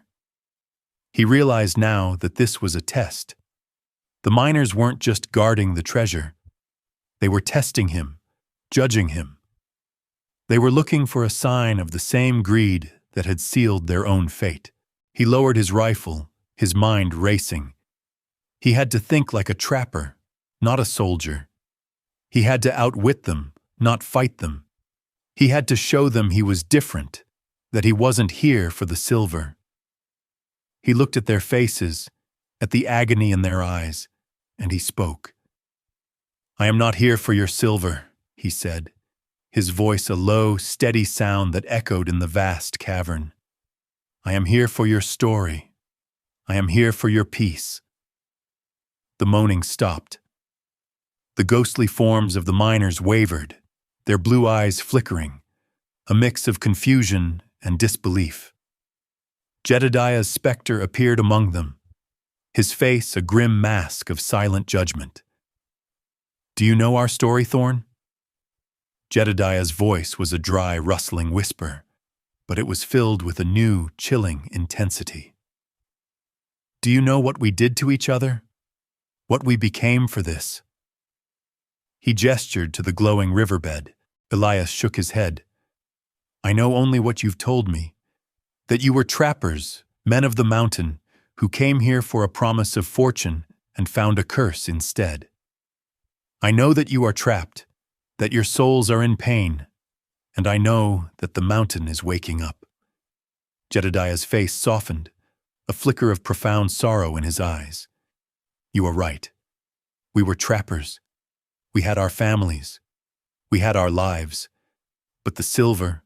A: He realized now that this was a test. The miners weren't just guarding the treasure. They were testing him, judging him. They were looking for a sign of the same greed that had sealed their own fate. He lowered his rifle, his mind racing. He had to think like a trapper, not a soldier. He had to outwit them, not fight them. He had to show them he was different, that he wasn't here for the silver. He looked at their faces, at the agony in their eyes, and he spoke. "I am not here for your silver," he said, his voice a low, steady sound that echoed in the vast cavern. "I am here for your story. I am here for your peace." The moaning stopped. The ghostly forms of the miners wavered, their blue eyes flickering, a mix of confusion and disbelief. Jedediah's specter appeared among them, his face a grim mask of silent judgment. "Do you know our story, Thorne?" Jedediah's voice was a dry, rustling whisper, but it was filled with a new, chilling intensity. "Do you know what we did to each other? What we became for this?" He gestured to the glowing riverbed. Elias shook his head. "I know only what you've told me, that you were trappers, men of the mountain, who came here for a promise of fortune and found a curse instead. I know that you are trapped, that your souls are in pain, and I know that the mountain is waking up." Jedediah's face softened, a flicker of profound sorrow in his eyes. "You are right. We were trappers. We had our families. We had our lives. But the silver,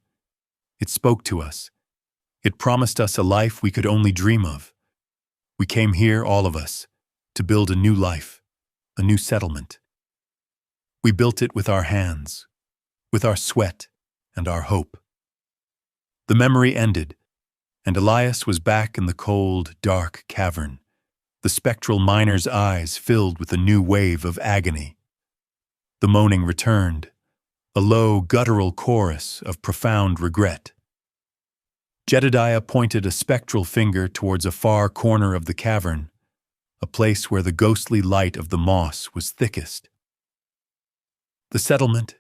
A: it spoke to us. It promised us a life we could only dream of. We came here, all of us, to build a new life, a new settlement. We built it with our hands, with our sweat and our hope." The memory ended, and Elias was back in the cold, dark cavern, the spectral miner's eyes filled with a new wave of agony. The moaning returned, a low, guttural chorus of profound regret. Jedediah pointed a spectral finger towards a far corner of the cavern, a place where the ghostly light of the moss was thickest. The settlement.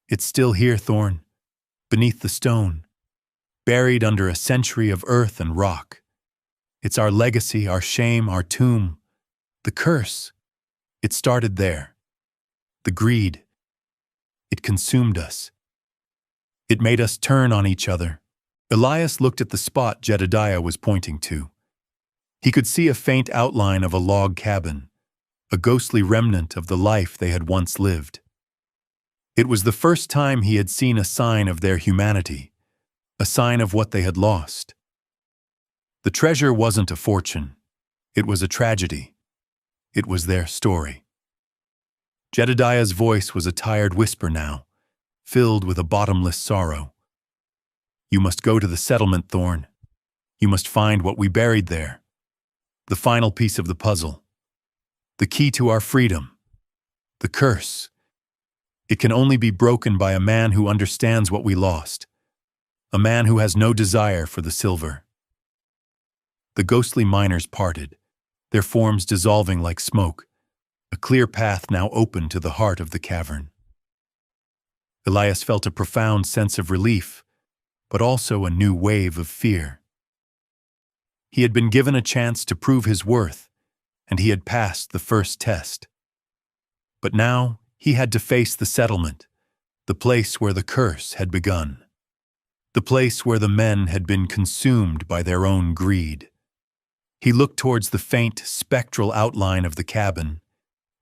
A: It's still here, Thorne, beneath the stone, buried under a century of earth and rock. It's our legacy, our shame, our tomb. The curse. It started there. The greed. It consumed us. It made us turn on each other. Elias looked at the spot Jedediah was pointing to. He could see a faint outline of a log cabin, a ghostly remnant of the life they had once lived. It was the first time he had seen a sign of their humanity, a sign of what they had lost. The treasure wasn't a fortune. It was a tragedy. It was their story. Jedediah's voice was a tired whisper now, filled with a bottomless sorrow. You must go to the settlement, Thorne. You must find what we buried there. The final piece of the puzzle. The key to our freedom. The curse. It can only be broken by a man who understands what we lost. A man who has no desire for the silver. The ghostly miners parted, their forms dissolving like smoke, a clear path now open to the heart of the cavern. Elias felt a profound sense of relief, but also a new wave of fear. He had been given a chance to prove his worth, and he had passed the first test. But now he had to face the settlement, the place where the curse had begun, the place where the men had been consumed by their own greed. He looked towards the faint, spectral outline of the cabin,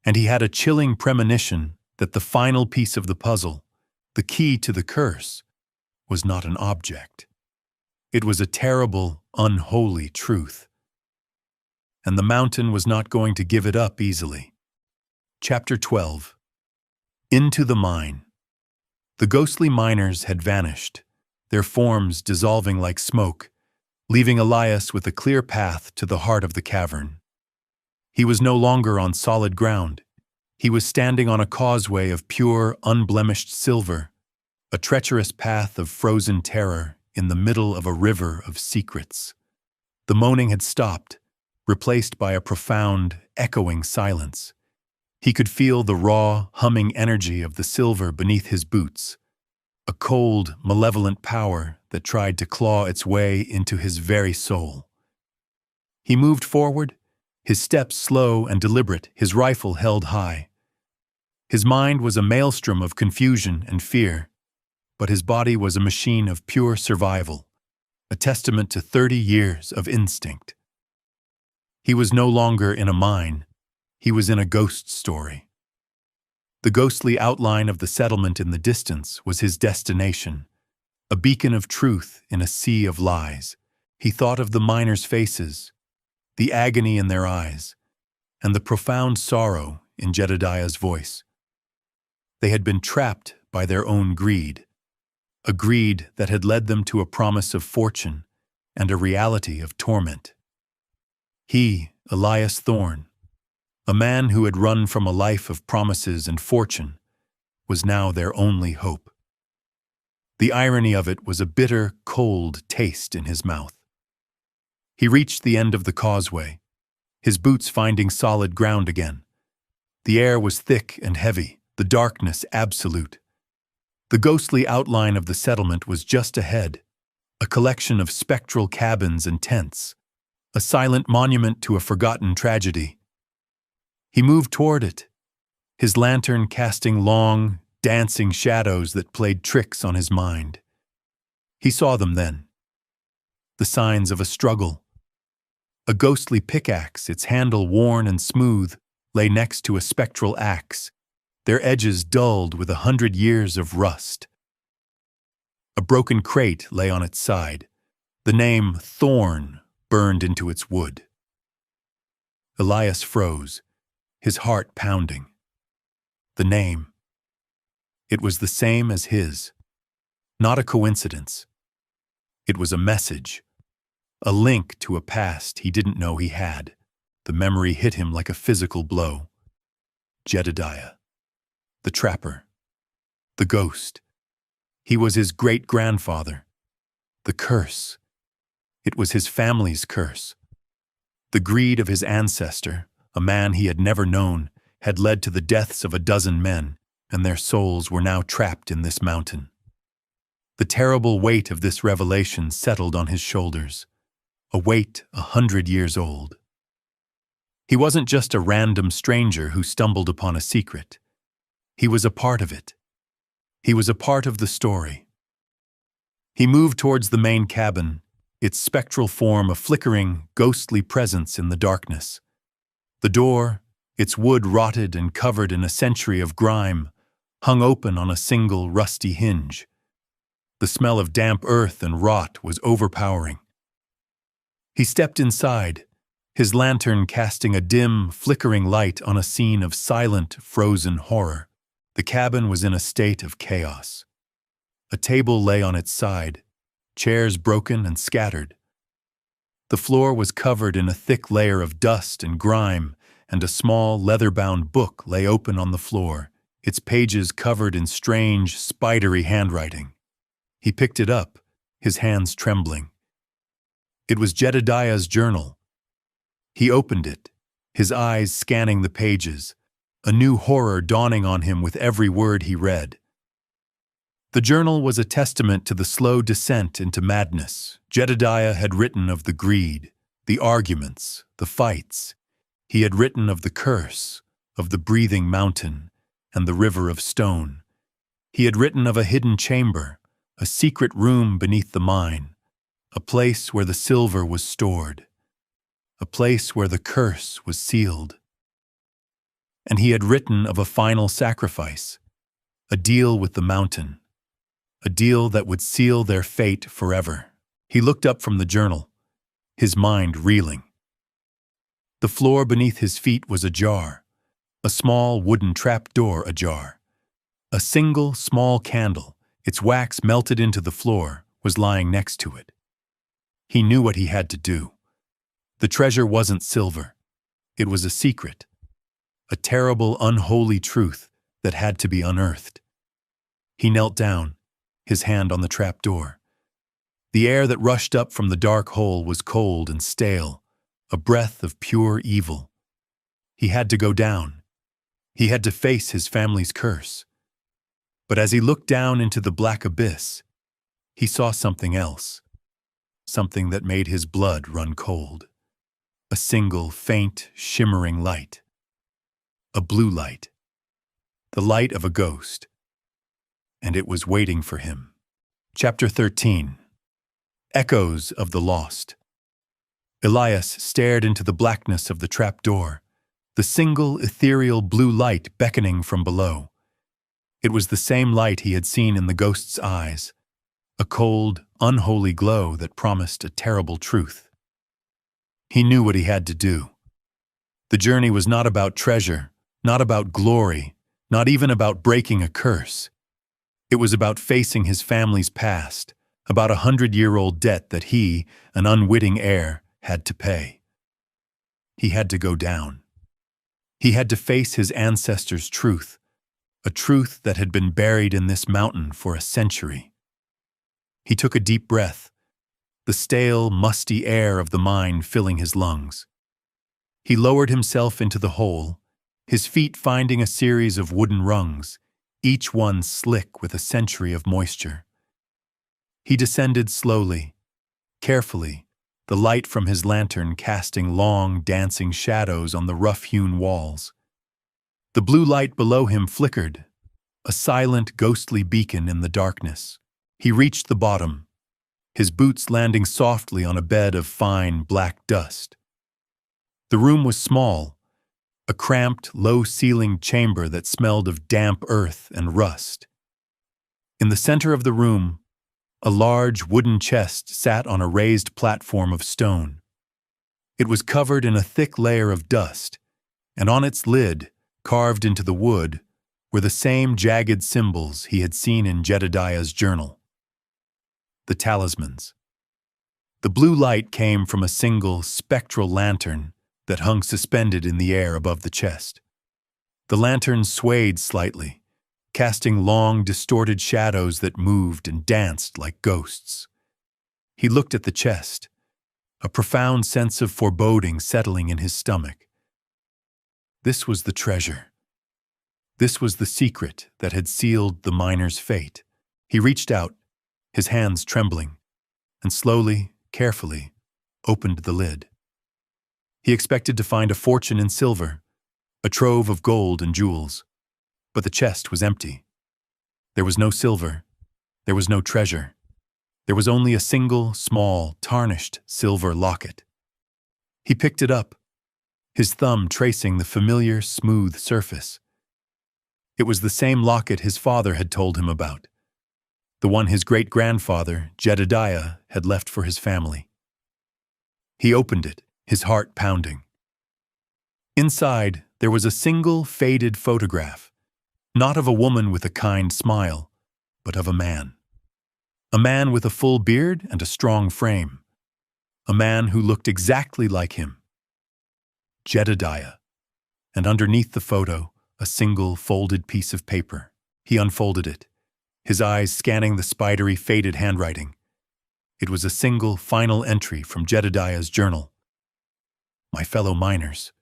A: and he had a chilling premonition that the final piece of the puzzle, the key to the curse, was not an object. It was a terrible, unholy truth. And the mountain was not going to give it up easily. Chapter 12. Into the mine. The ghostly miners had vanished, their forms dissolving like smoke, leaving Elias with a clear path to the heart of the cavern. He was no longer on solid ground. He was standing on a causeway of pure, unblemished silver, a treacherous path of frozen terror in the middle of a river of secrets. The moaning had stopped, replaced by a profound, echoing silence. He could feel the raw, humming energy of the silver beneath his boots, a cold, malevolent power that tried to claw its way into his very soul. He moved forward, his steps slow and deliberate, his rifle held high. His mind was a maelstrom of confusion and fear, but his body was a machine of pure survival, a testament to 30 years of instinct. He was no longer in a mine. He was in a ghost story. The ghostly outline of the settlement in the distance was his destination, a beacon of truth in a sea of lies. He thought of the miners' faces, the agony in their eyes, and the profound sorrow in Jedediah's voice. They had been trapped by their own greed, a greed that had led them to a promise of fortune and a reality of torment. He, Elias Thorne, a man who had run from a life of promises and fortune, was now their only hope. The irony of it was a bitter, cold taste in his mouth. He reached the end of the causeway, his boots finding solid ground again. The air was thick and heavy, the darkness absolute. The ghostly outline of the settlement was just ahead, a collection of spectral cabins and tents, a silent monument to a forgotten tragedy. He moved toward it, his lantern casting long, dancing shadows that played tricks on his mind. He saw them then. The signs of a struggle. A ghostly pickaxe, its handle worn and smooth, lay next to a spectral axe, their edges dulled with 100 years of rust. A broken crate lay on its side, the name Thorne burned into its wood. Elias froze, his heart pounding. The name. It was the same as his. Not a coincidence. It was a message, a link to a past he didn't know he had. The memory hit him like a physical blow. Jedediah. The trapper. The ghost. He was his great-grandfather. The curse. It was his family's curse. The greed of his ancestor, a man he had never known, had led to the deaths of a dozen men, and their souls were now trapped in this mountain. The terrible weight of this revelation settled on his shoulders, a weight 100 years old. He wasn't just a random stranger who stumbled upon a secret. He was a part of it. He was a part of the story. He moved towards the main cabin, its spectral form a flickering, ghostly presence in the darkness. The door, its wood rotted and covered in a century of grime, hung open on a single rusty hinge. The smell of damp earth and rot was overpowering. He stepped inside, his lantern casting a dim, flickering light on a scene of silent, frozen horror. The cabin was in a state of chaos. A table lay on its side, chairs broken and scattered. The floor was covered in a thick layer of dust and grime, and a small, leather-bound book lay open on the floor, its pages covered in strange, spidery handwriting. He picked it up, his hands trembling. It was Jedediah's journal. He opened it, his eyes scanning the pages, a new horror dawning on him with every word he read. The journal was a testament to the slow descent into madness. Jedediah had written of the greed, the arguments, the fights. He had written of the curse, of the breathing mountain, and the river of stone. He had written of a hidden chamber, a secret room beneath the mine, a place where the silver was stored, a place where the curse was sealed. And he had written of a final sacrifice, a deal with the mountain, a deal that would seal their fate forever. He looked up from the journal, his mind reeling. The floor beneath his feet was ajar, a small wooden trapdoor ajar. A single small candle, its wax melted into the floor, was lying next to it. He knew what he had to do. The treasure wasn't silver. It was a secret, a terrible, unholy truth that had to be unearthed. He knelt down, his hand on the trapdoor. The air that rushed up from the dark hole was cold and stale, a breath of pure evil. He had to go down. He had to face his family's curse. But as he looked down into the black abyss, he saw something else, something that made his blood run cold. A single, faint, shimmering light. A blue light. The light of a ghost. And it was waiting for him. Chapter 13. Echoes of the Lost. Elias stared into the blackness of the trapdoor, the single ethereal blue light beckoning from below. It was the same light he had seen in the ghost's eyes, a cold, unholy glow that promised a terrible truth. He knew what he had to do. The journey was not about treasure, not about glory, not even about breaking a curse. It was about facing his family's past, about 100-year-old debt that he, an unwitting heir, had to pay. He had to go down. He had to face his ancestors' truth, a truth that had been buried in this mountain for a century. He took a deep breath, the stale, musty air of the mine filling his lungs. He lowered himself into the hole, his feet finding a series of wooden rungs, each one slick with a century of moisture. He descended slowly, carefully, the light from his lantern casting long, dancing shadows on the rough-hewn walls. The blue light below him flickered, a silent, ghostly beacon in the darkness. He reached the bottom, his boots landing softly on a bed of fine, black dust. The room was small, a cramped, low-ceilinged chamber that smelled of damp earth and rust. In the center of the room, a large wooden chest sat on a raised platform of stone. It was covered in a thick layer of dust, and on its lid, carved into the wood, were the same jagged symbols he had seen in Jedediah's journal. The talismans. The blue light came from a single, spectral lantern that hung suspended in the air above the chest. The lantern swayed slightly, casting long, distorted shadows that moved and danced like ghosts. He looked at the chest, a profound sense of foreboding settling in his stomach. This was the treasure. This was the secret that had sealed the miner's fate. He reached out, his hands trembling, and slowly, carefully, opened the lid. He expected to find a fortune in silver, a trove of gold and jewels, but the chest was empty. There was no silver, there was no treasure. There was only a single, small, tarnished silver locket. He picked it up, his thumb tracing the familiar, smooth surface. It was the same locket his father had told him about, the one his great-grandfather, Jedediah, had left for his family. He opened it, his heart pounding. Inside, there was a single faded photograph, not of a woman with a kind smile, but of a man. A man with a full beard and a strong frame. A man who looked exactly like him. Jedediah. And underneath the photo, a single folded piece of paper. He unfolded it, his eyes scanning the spidery, faded handwriting. It was a single, final entry from Jedediah's journal. My fellow miners,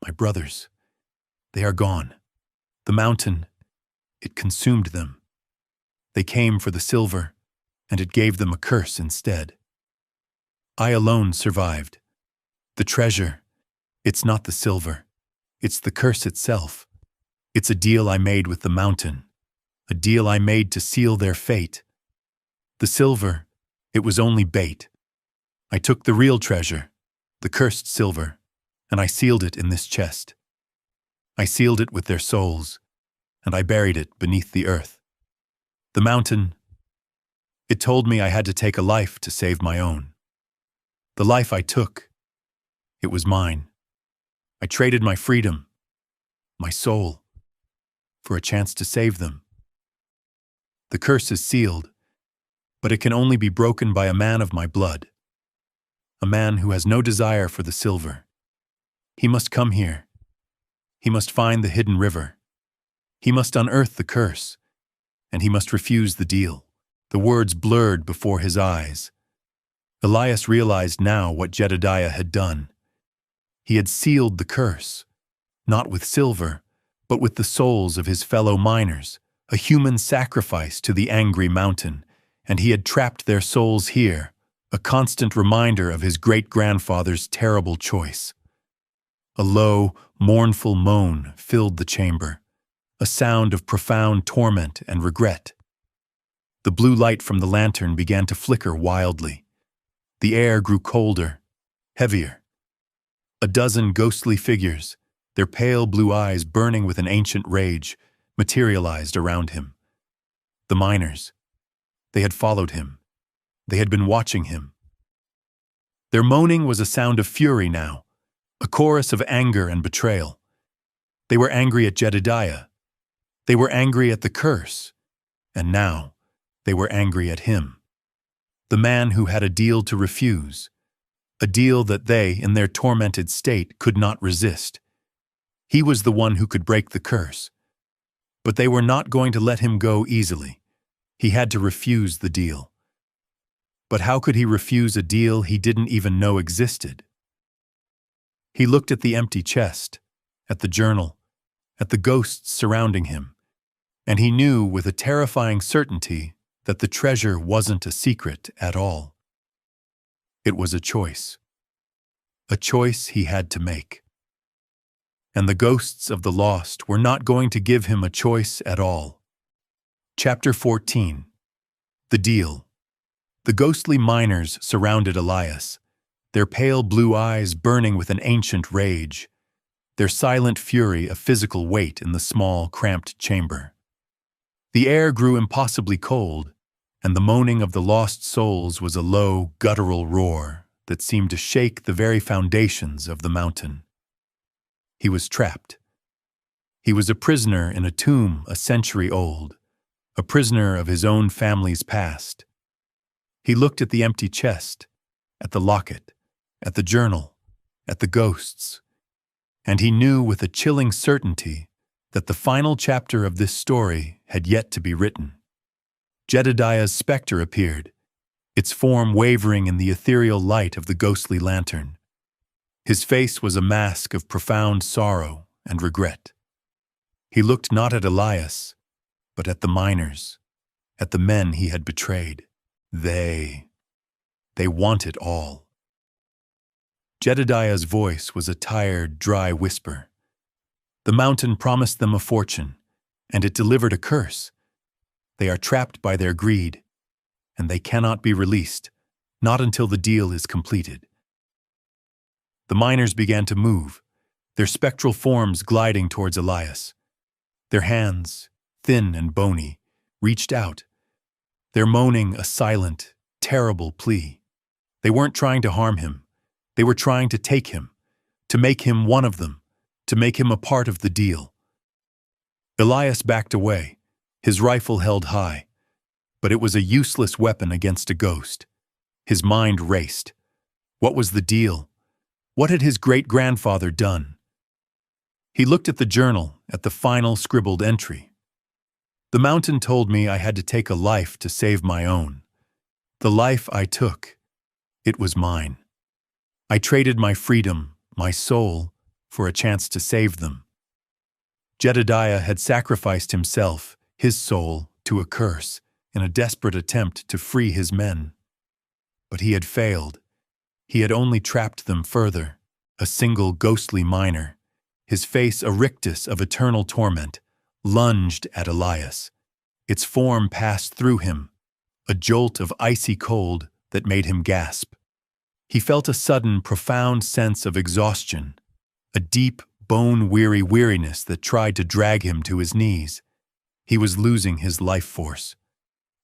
A: my brothers, they are gone. The mountain, it consumed them. They came for the silver, and it gave them a curse instead. I alone survived. The treasure, it's not the silver, it's the curse itself. It's a deal I made with the mountain, a deal I made to seal their fate. The silver, it was only bait. I took the real treasure, the cursed silver, and I sealed it in this chest. I sealed it with their souls, and I buried it beneath the earth. The mountain, it told me I had to take a life to save my own. The life I took, it was mine. I traded my freedom, my soul, for a chance to save them. The curse is sealed, but it can only be broken by a man of my blood, a man who has no desire for the silver. He must come here. He must find the hidden river. He must unearth the curse, and he must refuse the deal. The words blurred before his eyes. Elias realized now what Jedediah had done. He had sealed the curse, not with silver, but with the souls of his fellow miners, a human sacrifice to the angry mountain, and he had trapped their souls here, a constant reminder of his great-grandfather's terrible choice. A low, mournful moan filled the chamber, a sound of profound torment and regret. The blue light from the lantern began to flicker wildly. The air grew colder, heavier. A dozen ghostly figures, their pale blue eyes burning with an ancient rage, materialized around him. The miners. They had followed him. They had been watching him. Their moaning was a sound of fury now, a chorus of anger and betrayal. They were angry at Jedediah. They were angry at the curse. And now, they were angry at him. The man who had a deal to refuse. A deal that they, in their tormented state, could not resist. He was the one who could break the curse. But they were not going to let him go easily. He had to refuse the deal. But how could he refuse a deal he didn't even know existed? He looked at the empty chest, at the journal, at the ghosts surrounding him, and he knew with a terrifying certainty that the treasure wasn't a secret at all. It was a choice he had to make. And the ghosts of the lost were not going to give him a choice at all. Chapter 14. The Deal. The ghostly miners surrounded Elias, their pale blue eyes burning with an ancient rage, their silent fury a physical weight in the small, cramped chamber. The air grew impossibly cold, and the moaning of the lost souls was a low, guttural roar that seemed to shake the very foundations of the mountain. He was trapped. He was a prisoner in a tomb a century old, a prisoner of his own family's past. He looked at the empty chest, at the locket, at the journal, at the ghosts, and he knew with a chilling certainty that the final chapter of this story had yet to be written. Jedediah's specter appeared, its form wavering in the ethereal light of the ghostly lantern. His face was a mask of profound sorrow and regret. He looked not at Elias, but at the miners, at the men he had betrayed. They want it all. Jedediah's voice was a tired, dry whisper. The mountain promised them a fortune, and it delivered a curse. They are trapped by their greed, and they cannot be released, not until the deal is completed. The miners began to move, their spectral forms gliding towards Elias. Their hands, thin and bony, reached out, their moaning a silent, terrible plea. They weren't trying to harm him. They were trying to take him, to make him one of them, to make him a part of the deal. Elias backed away, his rifle held high, but it was a useless weapon against a ghost. His mind raced. What was the deal? What had his great-grandfather done? He looked at the journal, at the final scribbled entry. The mountain told me I had to take a life to save my own. The life I took, it was mine. I traded my freedom, my soul, for a chance to save them. Jedediah had sacrificed himself, his soul, to a curse, in a desperate attempt to free his men. But he had failed. He had only trapped them further, a single ghostly miner, his face a rictus of eternal torment, lunged at Elias. Its form passed through him, a jolt of icy cold that made him gasp. He felt a sudden, profound sense of exhaustion, a deep, bone-weary weariness that tried to drag him to his knees. He was losing his life force.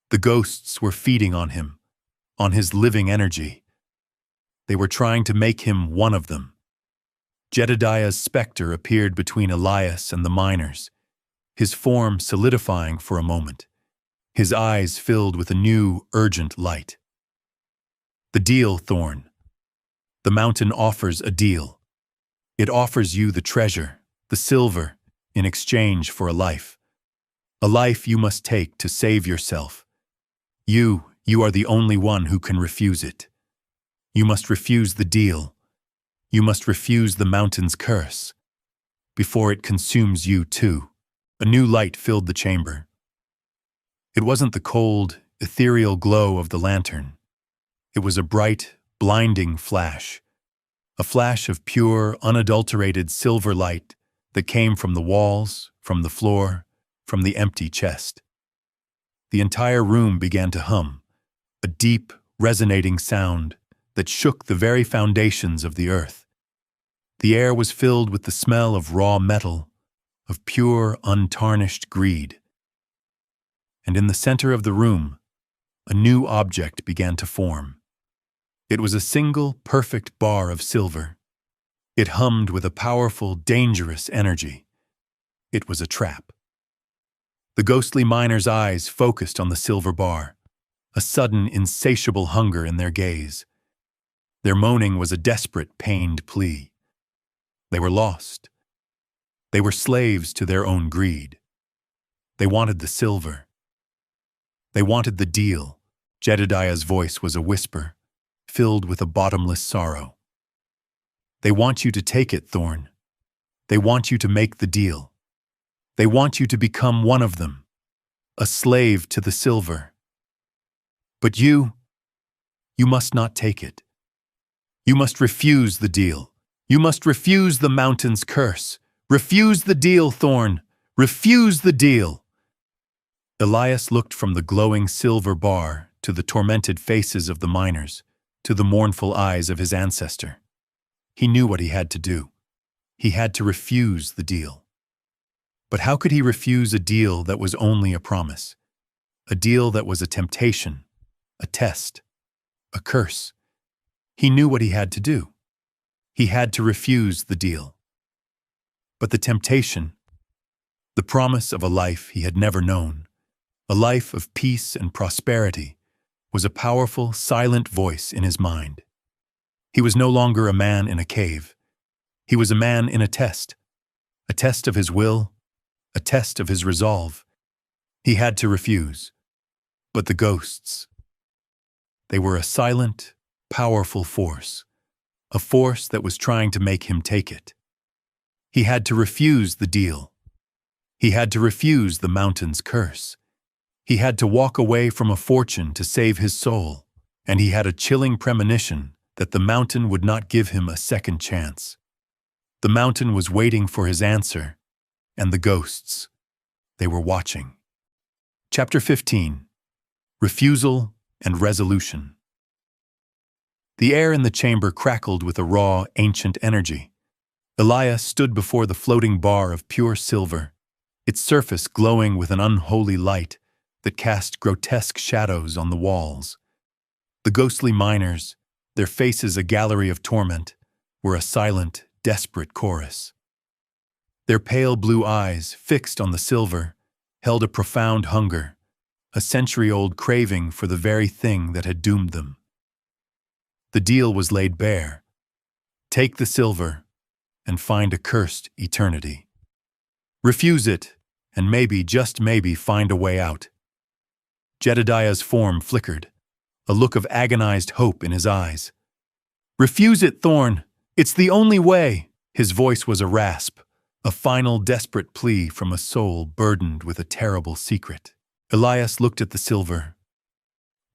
A: The ghosts were feeding on him, on his living energy. They were trying to make him one of them. Jedediah's specter appeared between Elias and the miners, his form solidifying for a moment, his eyes filled with a new, urgent light. The deal, Thorne. The mountain offers a deal. It offers you the treasure, the silver, in exchange for a life. A life you must take to save yourself. You are the only one who can refuse it. You must refuse the deal. You must refuse the mountain's curse. Before it consumes you too. A new light filled the chamber. It wasn't the cold, ethereal glow of the lantern. It was a bright, blinding flash. A flash of pure, unadulterated silver light that came from the walls, from the floor, from the empty chest. The entire room began to hum, a deep, resonating sound that shook the very foundations of the earth. The air was filled with the smell of raw metal, of pure, untarnished greed. And in the center of the room, a new object began to form. It was a single, perfect bar of silver. It hummed with a powerful, dangerous energy. It was a trap. The ghostly miner's eyes focused on the silver bar, a sudden, insatiable hunger in their gaze. Their moaning was a desperate, pained plea. They were lost. They were slaves to their own greed. They wanted the silver. They wanted the deal. Jedediah's voice was a whisper, filled with a bottomless sorrow. They want you to take it, Thorne. They want you to make the deal. They want you to become one of them, a slave to the silver. But you must not take it. You must refuse the deal. You must refuse the mountain's curse. Refuse the deal, Thorne. Refuse the deal. Elias looked from the glowing silver bar to the tormented faces of the miners, to the mournful eyes of his ancestor. He knew what he had to do. He had to refuse the deal. But how could he refuse a deal that was only a promise? A deal that was a temptation, a test, a curse. He knew what he had to do. He had to refuse the deal. But the temptation, the promise of a life he had never known, a life of peace and prosperity, was a powerful, silent voice in his mind. He was no longer a man in a cave. He was a man in a test of his will, a test of his resolve. He had to refuse. But the ghosts, they were a silent, powerful force, a force that was trying to make him take it. He had to refuse the deal. He had to refuse the mountain's curse. He had to walk away from a fortune to save his soul, and he had a chilling premonition that the mountain would not give him a second chance. The mountain was waiting for his answer, and the ghosts, they were watching. Chapter 15. Refusal and Resolution. The air in the chamber crackled with a raw, ancient energy. Elias stood before the floating bar of pure silver, its surface glowing with an unholy light that cast grotesque shadows on the walls. The ghostly miners, their faces a gallery of torment, were a silent, desperate chorus. Their pale blue eyes, fixed on the silver, held a profound hunger, a century-old craving for the very thing that had doomed them. The deal was laid bare. Take the silver and find a cursed eternity. Refuse it, and maybe, just maybe, find a way out. Jedediah's form flickered, a look of agonized hope in his eyes. Refuse it, Thorne! It's the only way! His voice was a rasp, a final desperate plea from a soul burdened with a terrible secret. Elias looked at the silver.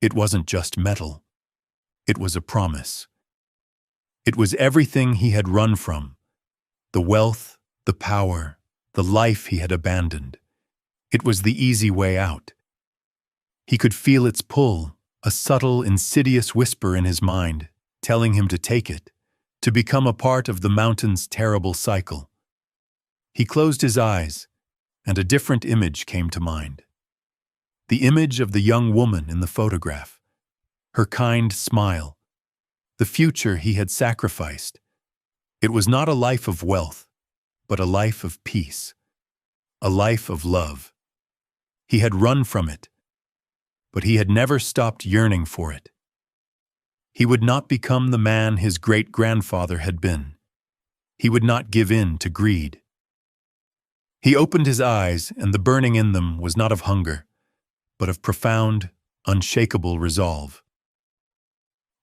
A: It wasn't just metal. It was a promise. It was everything he had run from. The wealth, the power, the life he had abandoned. It was the easy way out. He could feel its pull, a subtle, insidious whisper in his mind, telling him to take it, to become a part of the mountain's terrible cycle. He closed his eyes, and a different image came to mind. The image of the young woman in the photograph. Her kind smile, the future he had sacrificed. It was not a life of wealth, but a life of peace, a life of love. He had run from it, but he had never stopped yearning for it. He would not become the man his great-grandfather had been. He would not give in to greed. He opened his eyes, and the burning in them was not of hunger, but of profound, unshakable resolve.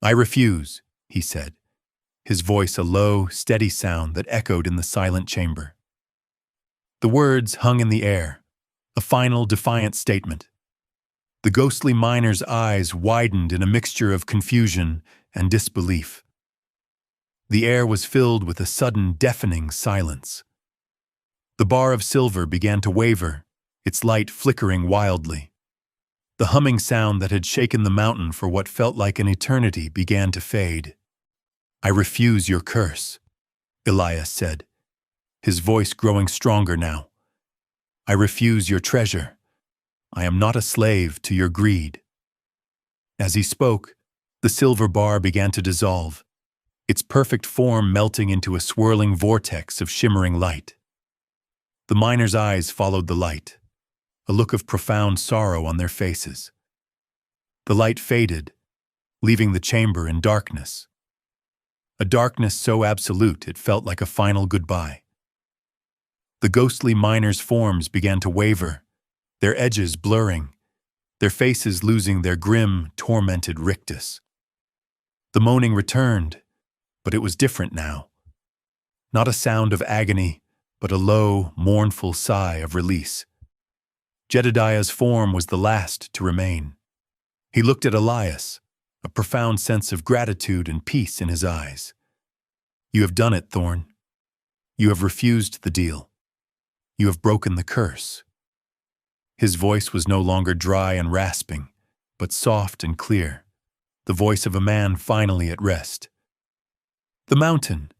A: I refuse, he said, his voice a low, steady sound that echoed in the silent chamber. The words hung in the air, a final, defiant statement. The ghostly miner's eyes widened in a mixture of confusion and disbelief. The air was filled with a sudden, deafening silence. The bar of silver began to waver, its light flickering wildly. The humming sound that had shaken the mountain for what felt like an eternity began to fade. I refuse your curse, Elias said, his voice growing stronger now. I refuse your treasure. I am not a slave to your greed. As he spoke, the silver bar began to dissolve, its perfect form melting into a swirling vortex of shimmering light. The miners' eyes followed the light, a look of profound sorrow on their faces. The light faded, leaving the chamber in darkness. A darkness so absolute it felt like a final goodbye. The ghostly miners' forms began to waver, their edges blurring, their faces losing their grim, tormented rictus. The moaning returned, but it was different now. Not a sound of agony, but a low, mournful sigh of release. Jedediah's form was the last to remain. He looked at Elias, a profound sense of gratitude and peace in his eyes. You have done it, Thorne. You have refused the deal. You have broken the curse. His voice was no longer dry and rasping, but soft and clear, the voice of a man finally at rest. The mountain,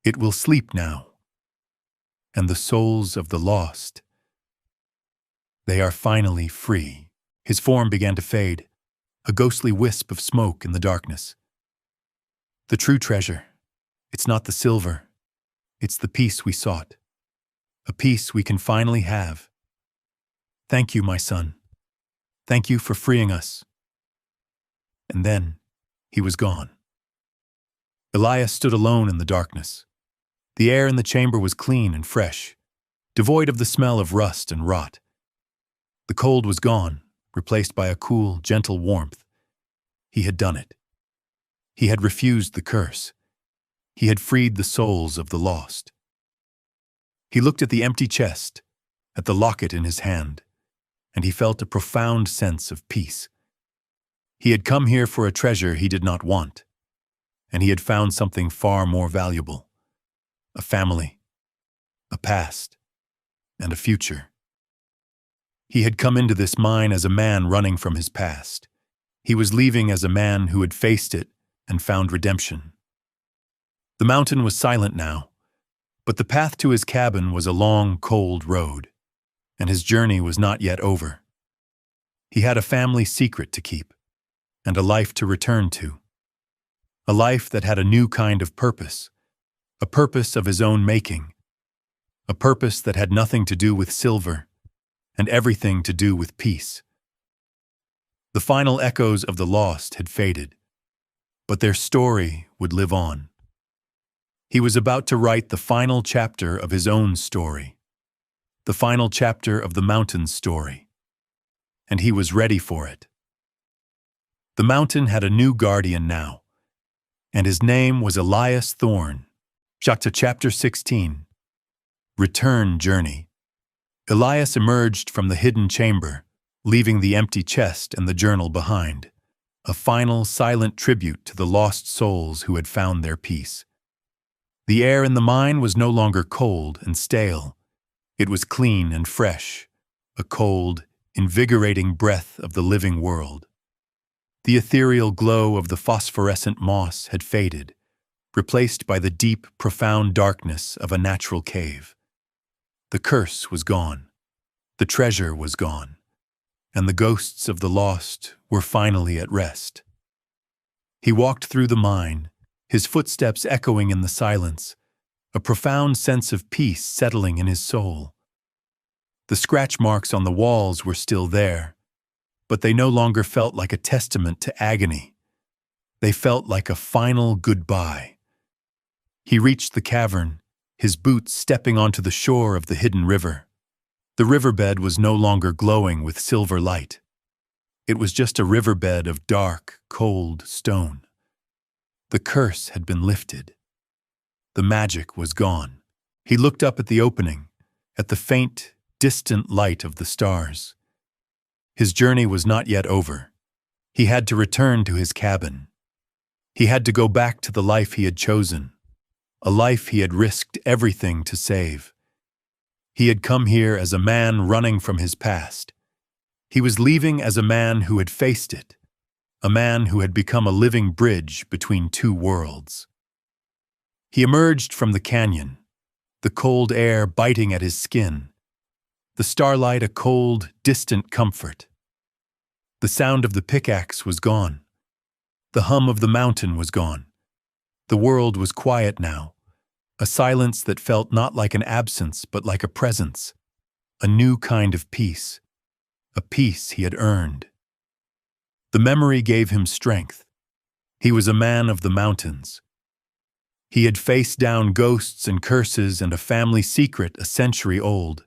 A: it will sleep now. And the souls of the lost, they are finally free. His form began to fade, a ghostly wisp of smoke in the darkness. The true treasure, it's not the silver, it's the peace we sought, a peace we can finally have. Thank you, my son. Thank you for freeing us. And then, he was gone. Elias stood alone in the darkness. The air in the chamber was clean and fresh, devoid of the smell of rust and rot. The cold was gone, replaced by a cool, gentle warmth. He had done it. He had refused the curse. He had freed the souls of the lost. He looked at the empty chest, at the locket in his hand, and he felt a profound sense of peace. He had come here for a treasure he did not want, and he had found something far more valuable: a family, a past, and a future. He had come into this mine as a man running from his past. He was leaving as a man who had faced it and found redemption. The mountain was silent now, but the path to his cabin was a long, cold road, and his journey was not yet over. He had a family secret to keep, and a life to return to. A life that had a new kind of purpose, a purpose of his own making, a purpose that had nothing to do with silver and everything to do with peace. The final echoes of the lost had faded, but their story would live on. He was about to write the final chapter of his own story, the final chapter of the mountain's story, and he was ready for it. The mountain had a new guardian now, and his name was Elias Thorne. Chapter 16. Return Journey. Elias emerged from the hidden chamber, leaving the empty chest and the journal behind, a final silent tribute to the lost souls who had found their peace. The air in the mine was no longer cold and stale. It was clean and fresh, a cold, invigorating breath of the living world. The ethereal glow of the phosphorescent moss had faded, replaced by the deep, profound darkness of a natural cave. The curse was gone, the treasure was gone, and the ghosts of the lost were finally at rest. He walked through the mine, his footsteps echoing in the silence, a profound sense of peace settling in his soul. The scratch marks on the walls were still there, but they no longer felt like a testament to agony. They felt like a final goodbye. He reached the cavern, his boots stepping onto the shore of the hidden river. The riverbed was no longer glowing with silver light. It was just a riverbed of dark, cold stone. The curse had been lifted. The magic was gone. He looked up at the opening, at the faint, distant light of the stars. His journey was not yet over. He had to return to his cabin. He had to go back to the life he had chosen, a life he had risked everything to save. He had come here as a man running from his past. He was leaving as a man who had faced it, a man who had become a living bridge between two worlds. He emerged from the canyon, the cold air biting at his skin, the starlight a cold, distant comfort. The sound of the pickaxe was gone. The hum of the mountain was gone. The world was quiet now, a silence that felt not like an absence but like a presence, a new kind of peace, a peace he had earned. The memory gave him strength. He was a man of the mountains. He had faced down ghosts and curses and a family secret a century old.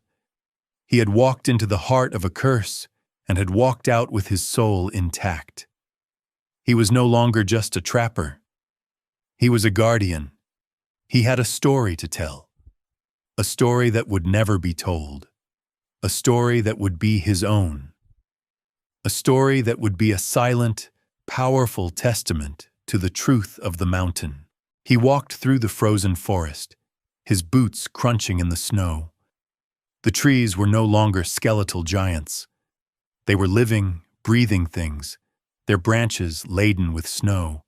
A: He had walked into the heart of a curse and had walked out with his soul intact. He was no longer just a trapper. He was a guardian. He had a story to tell, a story that would never be told, a story that would be his own, a story that would be a silent, powerful testament to the truth of the mountain. He walked through the frozen forest, his boots crunching in the snow. The trees were no longer skeletal giants. They were living, breathing things, their branches laden with snow,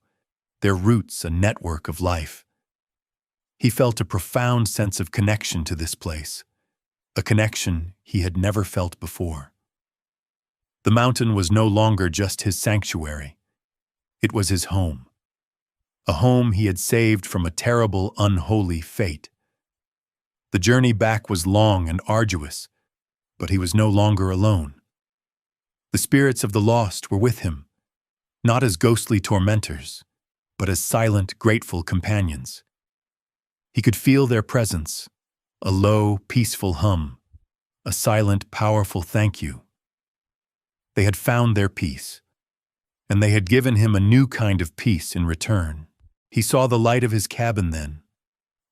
A: their roots a network of life. He felt a profound sense of connection to this place, a connection he had never felt before. The mountain was no longer just his sanctuary. It was his home, a home he had saved from a terrible, unholy fate. The journey back was long and arduous, but he was no longer alone. The spirits of the lost were with him, not as ghostly tormentors, but as silent, grateful companions. He could feel their presence, a low, peaceful hum, a silent, powerful thank you. They had found their peace, and they had given him a new kind of peace in return. He saw the light of his cabin then,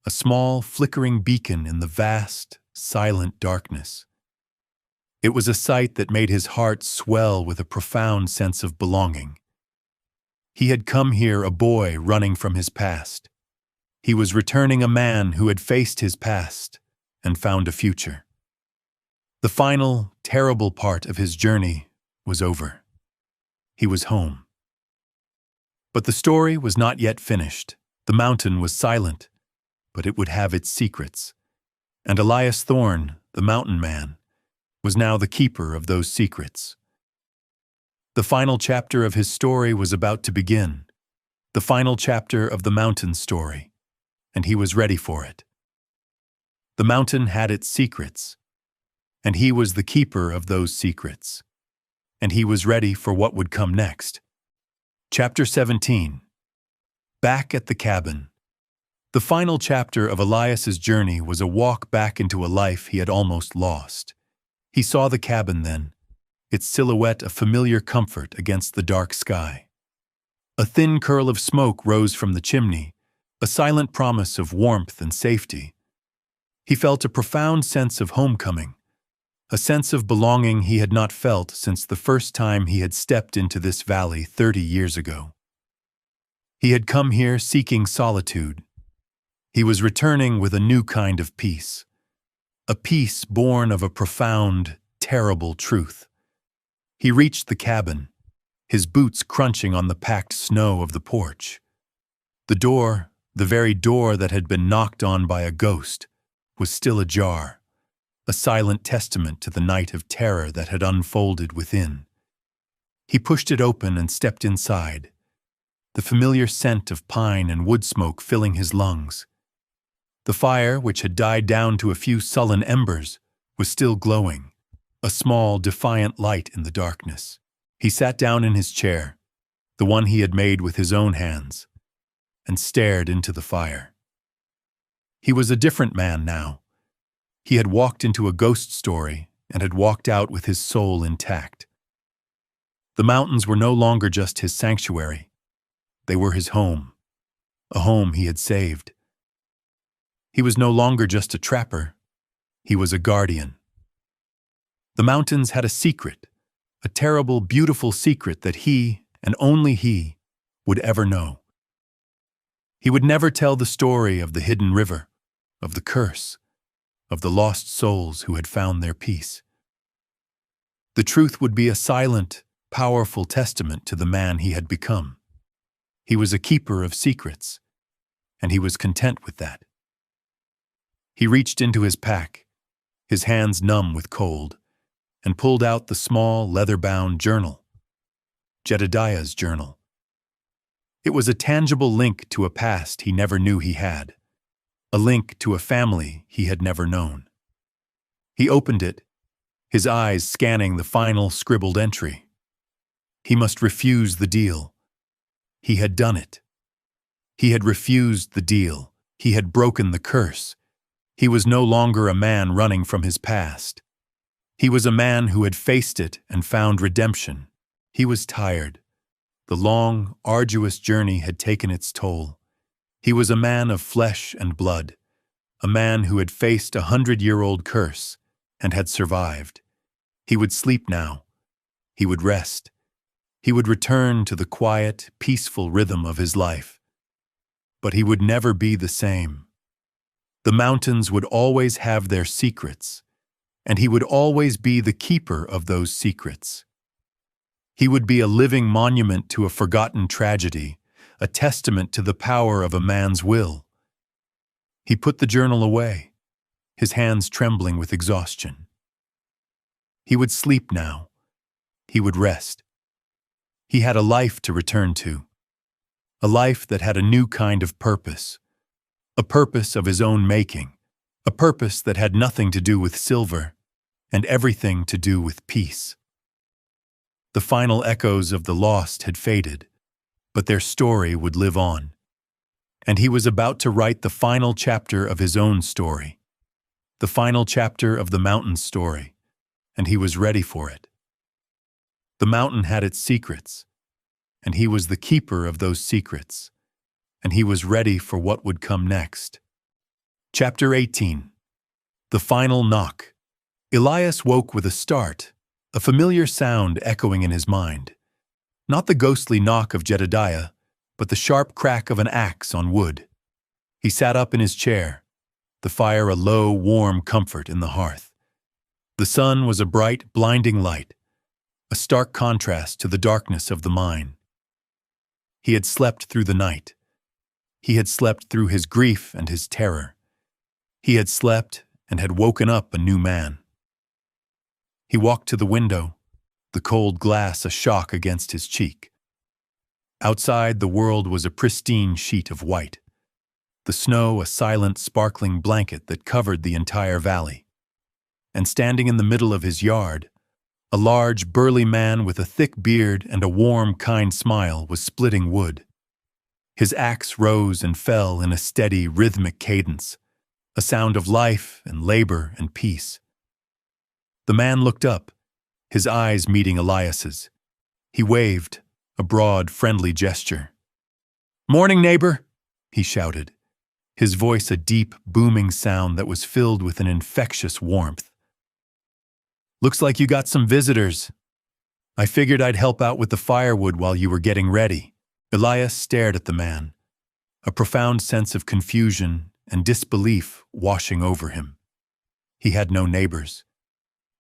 A: a small, flickering beacon in the vast, silent darkness. It was a sight that made his heart swell with a profound sense of belonging. He had come here a boy running from his past. He was returning a man who had faced his past and found a future. The final, terrible part of his journey was over. He was home. But the story was not yet finished. The mountain was silent, but it would have its secrets. And Elias Thorne, the mountain man, was now the keeper of those secrets. The final chapter of his story was about to begin, the final chapter of the mountain story, and he was ready for it. The mountain had its secrets, and he was the keeper of those secrets, and he was ready for what would come next. Chapter 17. Back at the cabin. The final chapter of Elias's journey was a walk back into a life he had almost lost. He saw the cabin then, its silhouette a familiar comfort against the dark sky. A thin curl of smoke rose from the chimney, a silent promise of warmth and safety. He felt a profound sense of homecoming, a sense of belonging he had not felt since the first time he had stepped into this valley 30 years ago. He had come here seeking solitude. He was returning with a new kind of peace, a peace born of a profound, terrible truth. He reached the cabin, his boots crunching on the packed snow of the porch. The door, the very door that had been knocked on by a ghost, was still ajar, a silent testament to the night of terror that had unfolded within. He pushed it open and stepped inside, the familiar scent of pine and wood smoke filling his lungs. The fire, which had died down to a few sullen embers, was still glowing, a small, defiant light in the darkness. He sat down in his chair, the one he had made with his own hands, and stared into the fire. He was a different man now. He had walked into a ghost story and had walked out with his soul intact. The mountains were no longer just his sanctuary. They were his home, a home he had saved. He was no longer just a trapper. He was a guardian. The mountains had a secret, a terrible, beautiful secret that he, and only he, would ever know. He would never tell the story of the hidden river, of the curse, of the lost souls who had found their peace. The truth would be a silent, powerful testament to the man he had become. He was a keeper of secrets, and he was content with that. He reached into his pack, his hands numb with cold, and pulled out the small, leather-bound journal, Jedediah's journal. It was a tangible link to a past he never knew he had, a link to a family he had never known. He opened it, his eyes scanning the final scribbled entry. He must refuse the deal. He had done it. He had refused the deal. He had broken the curse. He was no longer a man running from his past. He was a man who had faced it and found redemption. He was tired. The long, arduous journey had taken its toll. He was a man of flesh and blood, a man who had faced a 100-year-old curse and had survived. He would sleep now. He would rest. He would return to the quiet, peaceful rhythm of his life. But he would never be the same. The mountains would always have their secrets, and he would always be the keeper of those secrets. He would be a living monument to a forgotten tragedy, a testament to the power of a man's will. He put the journal away, his hands trembling with exhaustion. He would sleep now. He would rest. He had a life to return to, a life that had a new kind of purpose, a purpose of his own making, a purpose that had nothing to do with silver and everything to do with peace. The final echoes of the lost had faded, but their story would live on. And he was about to write the final chapter of his own story, the final chapter of the mountain story, and he was ready for it. The mountain had its secrets, and he was the keeper of those secrets, and he was ready for what would come next. Chapter 18. The Final Knock. Elias woke with a start, a familiar sound echoing in his mind. Not the ghostly knock of Jedediah, but the sharp crack of an axe on wood. He sat up in his chair, the fire a low, warm comfort in the hearth. The sun was a bright, blinding light, a stark contrast to the darkness of the mine. He had slept through the night. He had slept through his grief and his terror. He had slept and had woken up a new man. He walked to the window, the cold glass a shock against his cheek. Outside, the world was a pristine sheet of white, the snow a silent, sparkling blanket that covered the entire valley. And standing in the middle of his yard, a large, burly man with a thick beard and a warm, kind smile was splitting wood. His axe rose and fell in a steady, rhythmic cadence, a sound of life and labor and peace. The man looked up, his eyes meeting Elias's. He waved, a broad, friendly gesture. "Morning, neighbor," he shouted, his voice a deep, booming sound that was filled with an infectious warmth. "Looks like you got some visitors. I figured I'd help out with the firewood while you were getting ready." Elias stared at the man, a profound sense of confusion and disbelief washing over him. He had no neighbors.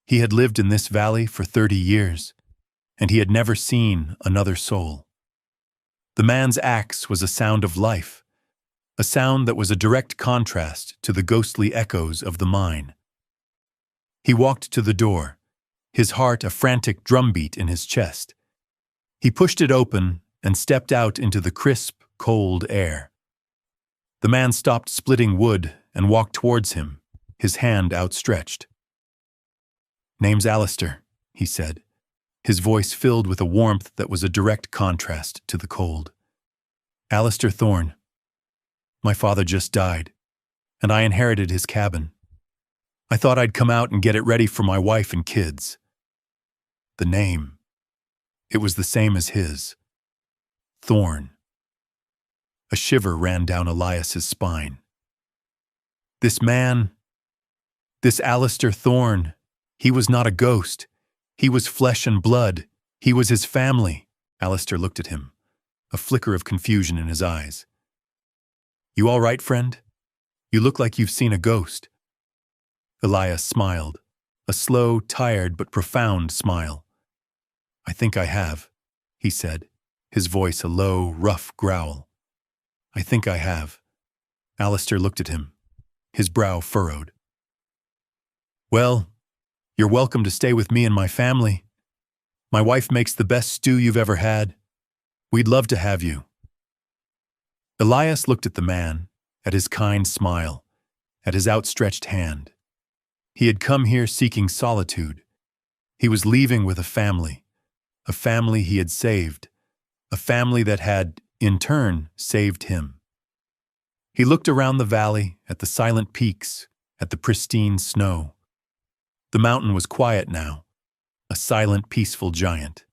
A: He had lived in this valley for 30 years, and he had never seen another soul. The man's axe was a sound of life, a sound that was a direct contrast to the ghostly echoes of the mine. He walked to the door, his heart a frantic drumbeat in his chest. He pushed it open and stepped out into the crisp, cold air. The man stopped splitting wood and walked towards him, his hand outstretched. "Name's Alistair," he said, his voice filled with a warmth that was a direct contrast to the cold. "Alistair Thorne. My father just died, and I inherited his cabin. I thought I'd come out and get it ready for my wife and kids." The name. It was the same as his. Thorne. A shiver ran down Elias's spine. This man, this Alistair Thorne, he was not a ghost. He was flesh and blood. He was his family. Alistair looked at him, a flicker of confusion in his eyes. "You all right, friend? You look like you've seen a ghost." Elias smiled, a slow, tired but profound smile. "I think I have," he said, his voice a low, rough growl. "I think I have." Alistair looked at him, his brow furrowed. "Well, you're welcome to stay with me and my family. My wife makes the best stew you've ever had. We'd love to have you." Elias looked at the man, at his kind smile, at his outstretched hand. He had come here seeking solitude. He was leaving with a family he had saved, a family that had, in turn, saved him. He looked around the valley, at the silent peaks, at the pristine snow. The mountain was quiet now, a silent, peaceful giant.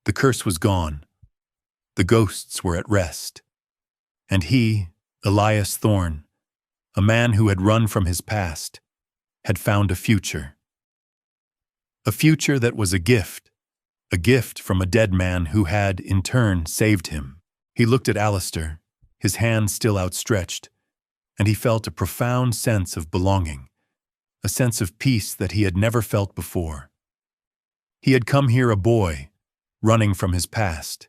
A: The curse was gone. The ghosts were at rest. And he, Elias Thorne, a man who had run from his past, had found a future. A future that was a gift from a dead man who had, in turn, saved him. He looked at Alistair, his hand still outstretched, and he felt a profound sense of belonging, a sense of peace that he had never felt before. He had come here a boy, running from his past.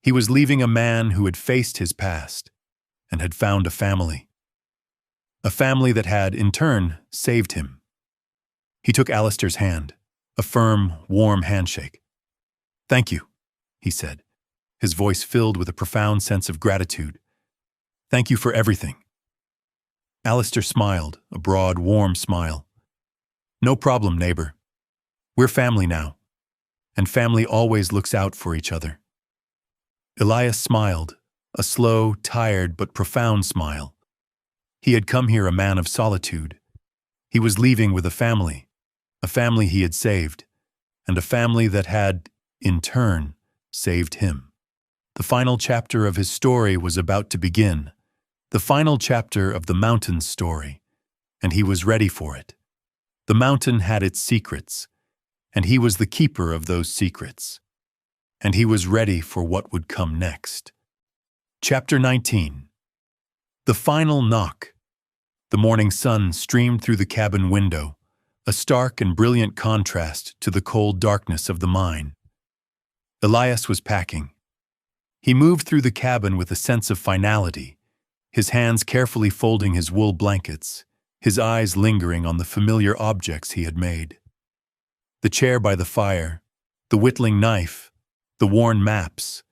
A: He was leaving a man who had faced his past and had found a family that had, in turn, saved him. He took Alistair's hand, a firm, warm handshake. "Thank you," he said, his voice filled with a profound sense of gratitude. "Thank you for everything." Alistair smiled, a broad, warm smile. "No problem, neighbor. We're family now, and family always looks out for each other." Elias smiled, a slow, tired but profound smile. He had come here a man of solitude. He was leaving with a family he had saved, and a family that had, in turn, saved him. The final chapter of his story was about to begin, the final chapter of the mountain's story, and he was ready for it. The mountain had its secrets, and he was the keeper of those secrets. And he was ready for what would come next. Chapter 19. The final knock. The morning sun streamed through the cabin window, a stark and brilliant contrast to the cold darkness of the mine. Elias was packing. He moved through the cabin with a sense of finality, his hands carefully folding his wool blankets, his eyes lingering on the familiar objects he had made. The chair by the fire, the whittling knife, the worn maps,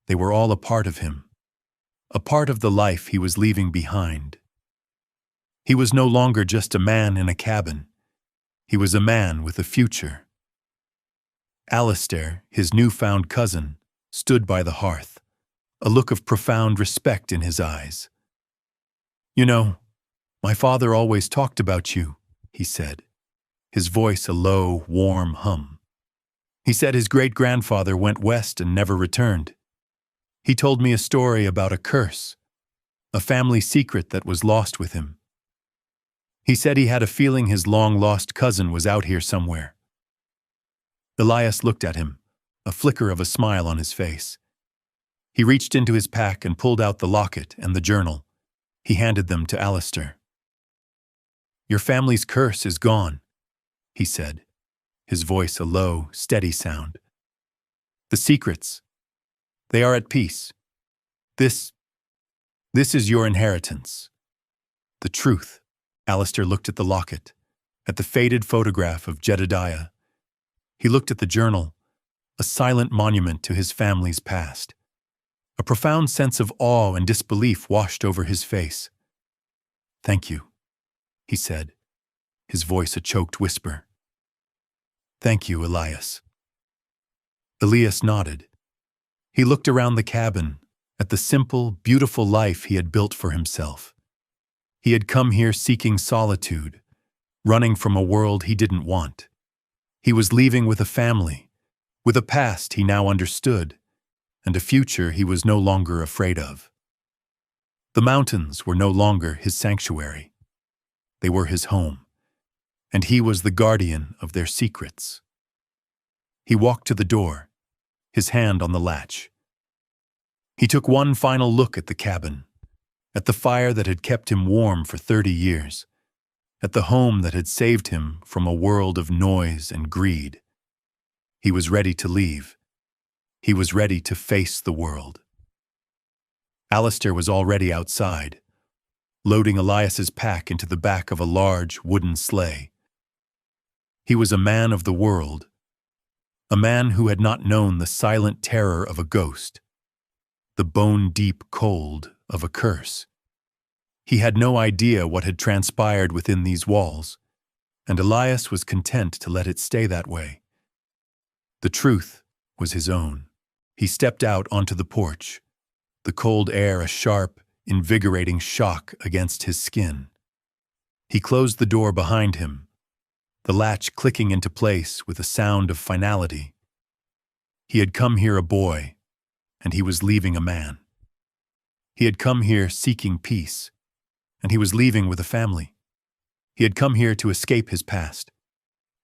A: they were all a part of him, a part of the life he was leaving behind. He was no longer just a man in a cabin. He was a man with a future. Alistair, his newfound cousin, stood by the hearth, a look of profound respect in his eyes. "You know, my father always talked about you," he said, his voice a low, warm hum. "He said his great-grandfather went west and never returned. He told me a story about a curse, a family secret that was lost with him. He said he had a feeling his long-lost cousin was out here somewhere." Elias looked at him, a flicker of a smile on his face. He reached into his pack and pulled out the locket and the journal. He handed them to Alistair. "Your family's curse is gone," he said, his voice a low, steady sound. "The secrets, they are at peace. This is your inheritance. The truth." Alistair looked at the locket, at the faded photograph of Jedediah. He looked at the journal, a silent monument to his family's past. A profound sense of awe and disbelief washed over his face. "Thank you," he said, his voice a choked whisper. "Thank you, Elias." Elias nodded. He looked around the cabin, at the simple, beautiful life he had built for himself. He had come here seeking solitude, running from a world he didn't want. He was leaving with a family, with a past he now understood, and a future he was no longer afraid of. The mountains were no longer his sanctuary. They were his home, and he was the guardian of their secrets. He walked to the door, his hand on the latch. He took one final look at the cabin, at the fire that had kept him warm for 30 years, at the home that had saved him from a world of noise and greed. He was ready to leave. He was ready to face the world. Alistair was already outside, loading Elias's pack into the back of a large wooden sleigh. He was a man of the world, a man who had not known the silent terror of a ghost, the bone-deep cold of a curse. He had no idea what had transpired within these walls, and Elias was content to let it stay that way. The truth was his own. He stepped out onto the porch, the cold air a sharp, invigorating shock against his skin. He closed the door behind him, the latch clicking into place with a sound of finality. He had come here a boy, and he was leaving a man. He had come here seeking peace, and he was leaving with a family. He had come here to escape his past.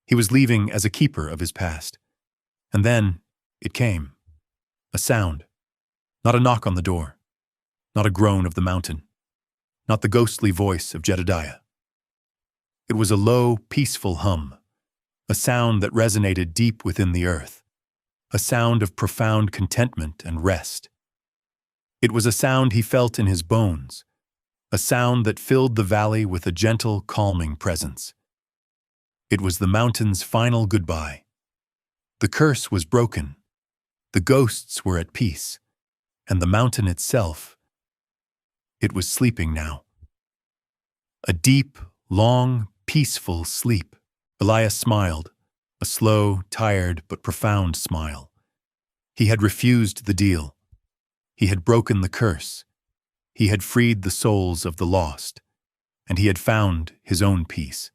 A: He was leaving as a keeper of his past. And then it came. A sound. Not a knock on the door. Not a groan of the mountain. Not the ghostly voice of Jedediah. It was a low, peaceful hum, a sound that resonated deep within the earth, a sound of profound contentment and rest. It was a sound he felt in his bones, a sound that filled the valley with a gentle, calming presence. It was the mountain's final goodbye. The curse was broken, the ghosts were at peace, and the mountain itself, it was sleeping now. A deep, long, peaceful sleep. Elias smiled, a slow, tired, but profound smile. He had refused the deal. He had broken the curse. He had freed the souls of the lost, and he had found his own peace.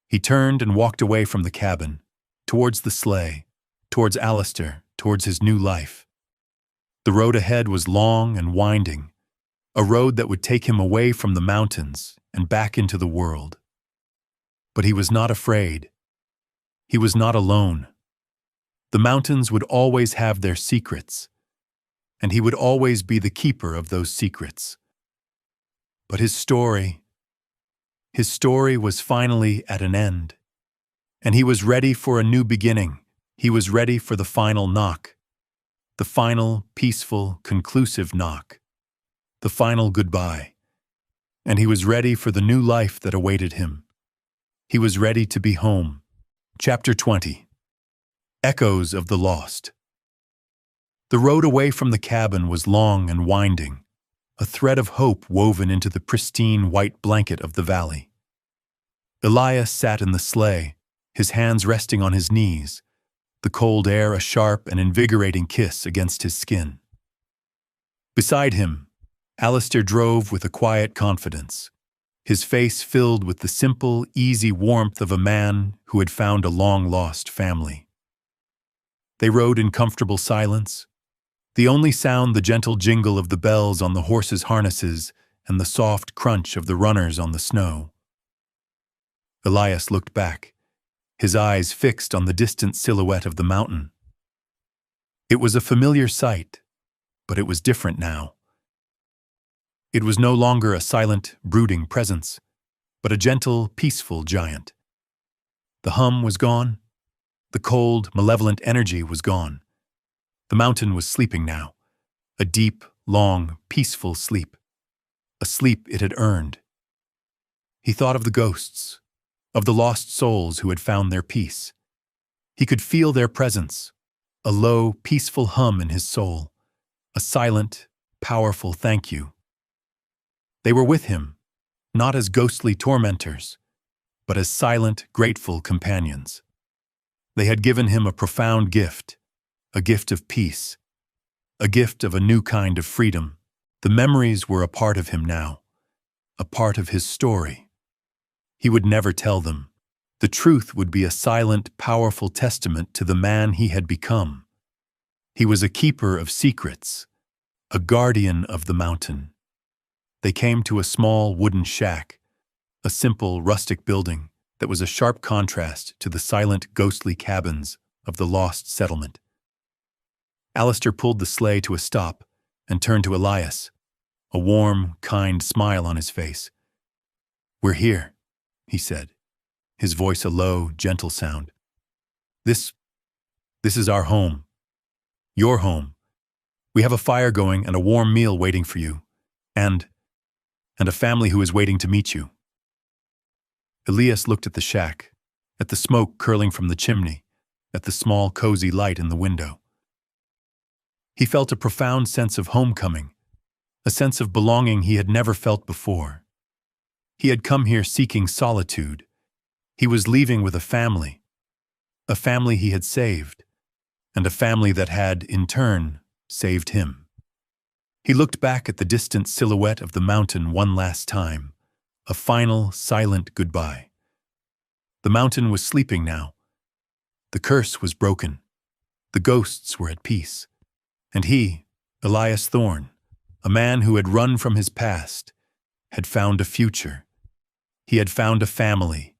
A: He turned and walked away from the cabin, towards the sleigh, towards Alistair, towards his new life. The road ahead was long and winding, a road that would take him away from the mountains and back into the world. But he was not afraid. He was not alone. The mountains would always have their secrets, and he would always be the keeper of those secrets. But his story was finally at an end, and he was ready for a new beginning. He was ready for the final knock, the final, peaceful, conclusive knock, the final goodbye. And he was ready for the new life that awaited him. He was ready to be home. Chapter 20. Echoes of the Lost. The road away from the cabin was long and winding, a thread of hope woven into the pristine white blanket of the valley. Elias sat in the sleigh, his hands resting on his knees, the cold air a sharp and invigorating kiss against his skin. Beside him, Alistair drove with a quiet confidence, his face filled with the simple, easy warmth of a man who had found a long-lost family. They rode in comfortable silence, the only sound the gentle jingle of the bells on the horses' harnesses and the soft crunch of the runners on the snow. Elias looked back, his eyes fixed on the distant silhouette of the mountain. It was a familiar sight, but it was different now. It was no longer a silent, brooding presence, but a gentle, peaceful giant. The hum was gone. The cold, malevolent energy was gone. The mountain was sleeping now, a deep, long, peaceful sleep, a sleep it had earned. He thought of the ghosts, of the lost souls who had found their peace. He could feel their presence, a low, peaceful hum in his soul, a silent, powerful thank you. They were with him, not as ghostly tormentors, but as silent, grateful companions. They had given him a profound gift, a gift of peace, a gift of a new kind of freedom. The memories were a part of him now, a part of his story. He would never tell them. The truth would be a silent, powerful testament to the man he had become. He was a keeper of secrets, a guardian of the mountain. They came to a small wooden shack, a simple, rustic building that was a sharp contrast to the silent, ghostly cabins of the lost settlement. Alistair pulled the sleigh to a stop and turned to Elias, a warm, kind smile on his face. "We're here," he said, his voice a low, gentle sound. This is our home. Your home. We have a fire going and a warm meal waiting for you, and a family who is waiting to meet you." Elias looked at the shack, at the smoke curling from the chimney, at the small, cozy light in the window. He felt a profound sense of homecoming, a sense of belonging he had never felt before. He had come here seeking solitude. He was leaving with a family he had saved, and a family that had, in turn, saved him. He looked back at the distant silhouette of the mountain one last time, a final, silent goodbye. The mountain was sleeping now. The curse was broken. The ghosts were at peace. And he, Elias Thorne, a man who had run from his past, had found a future. He had found a family.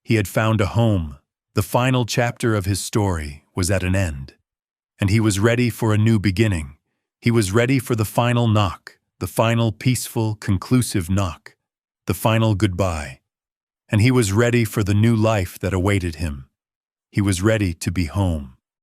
A: He had found a home. The final chapter of his story was at an end, and he was ready for a new beginning. He was ready for the final knock, the final peaceful, conclusive knock, the final goodbye. And he was ready for the new life that awaited him. He was ready to be home.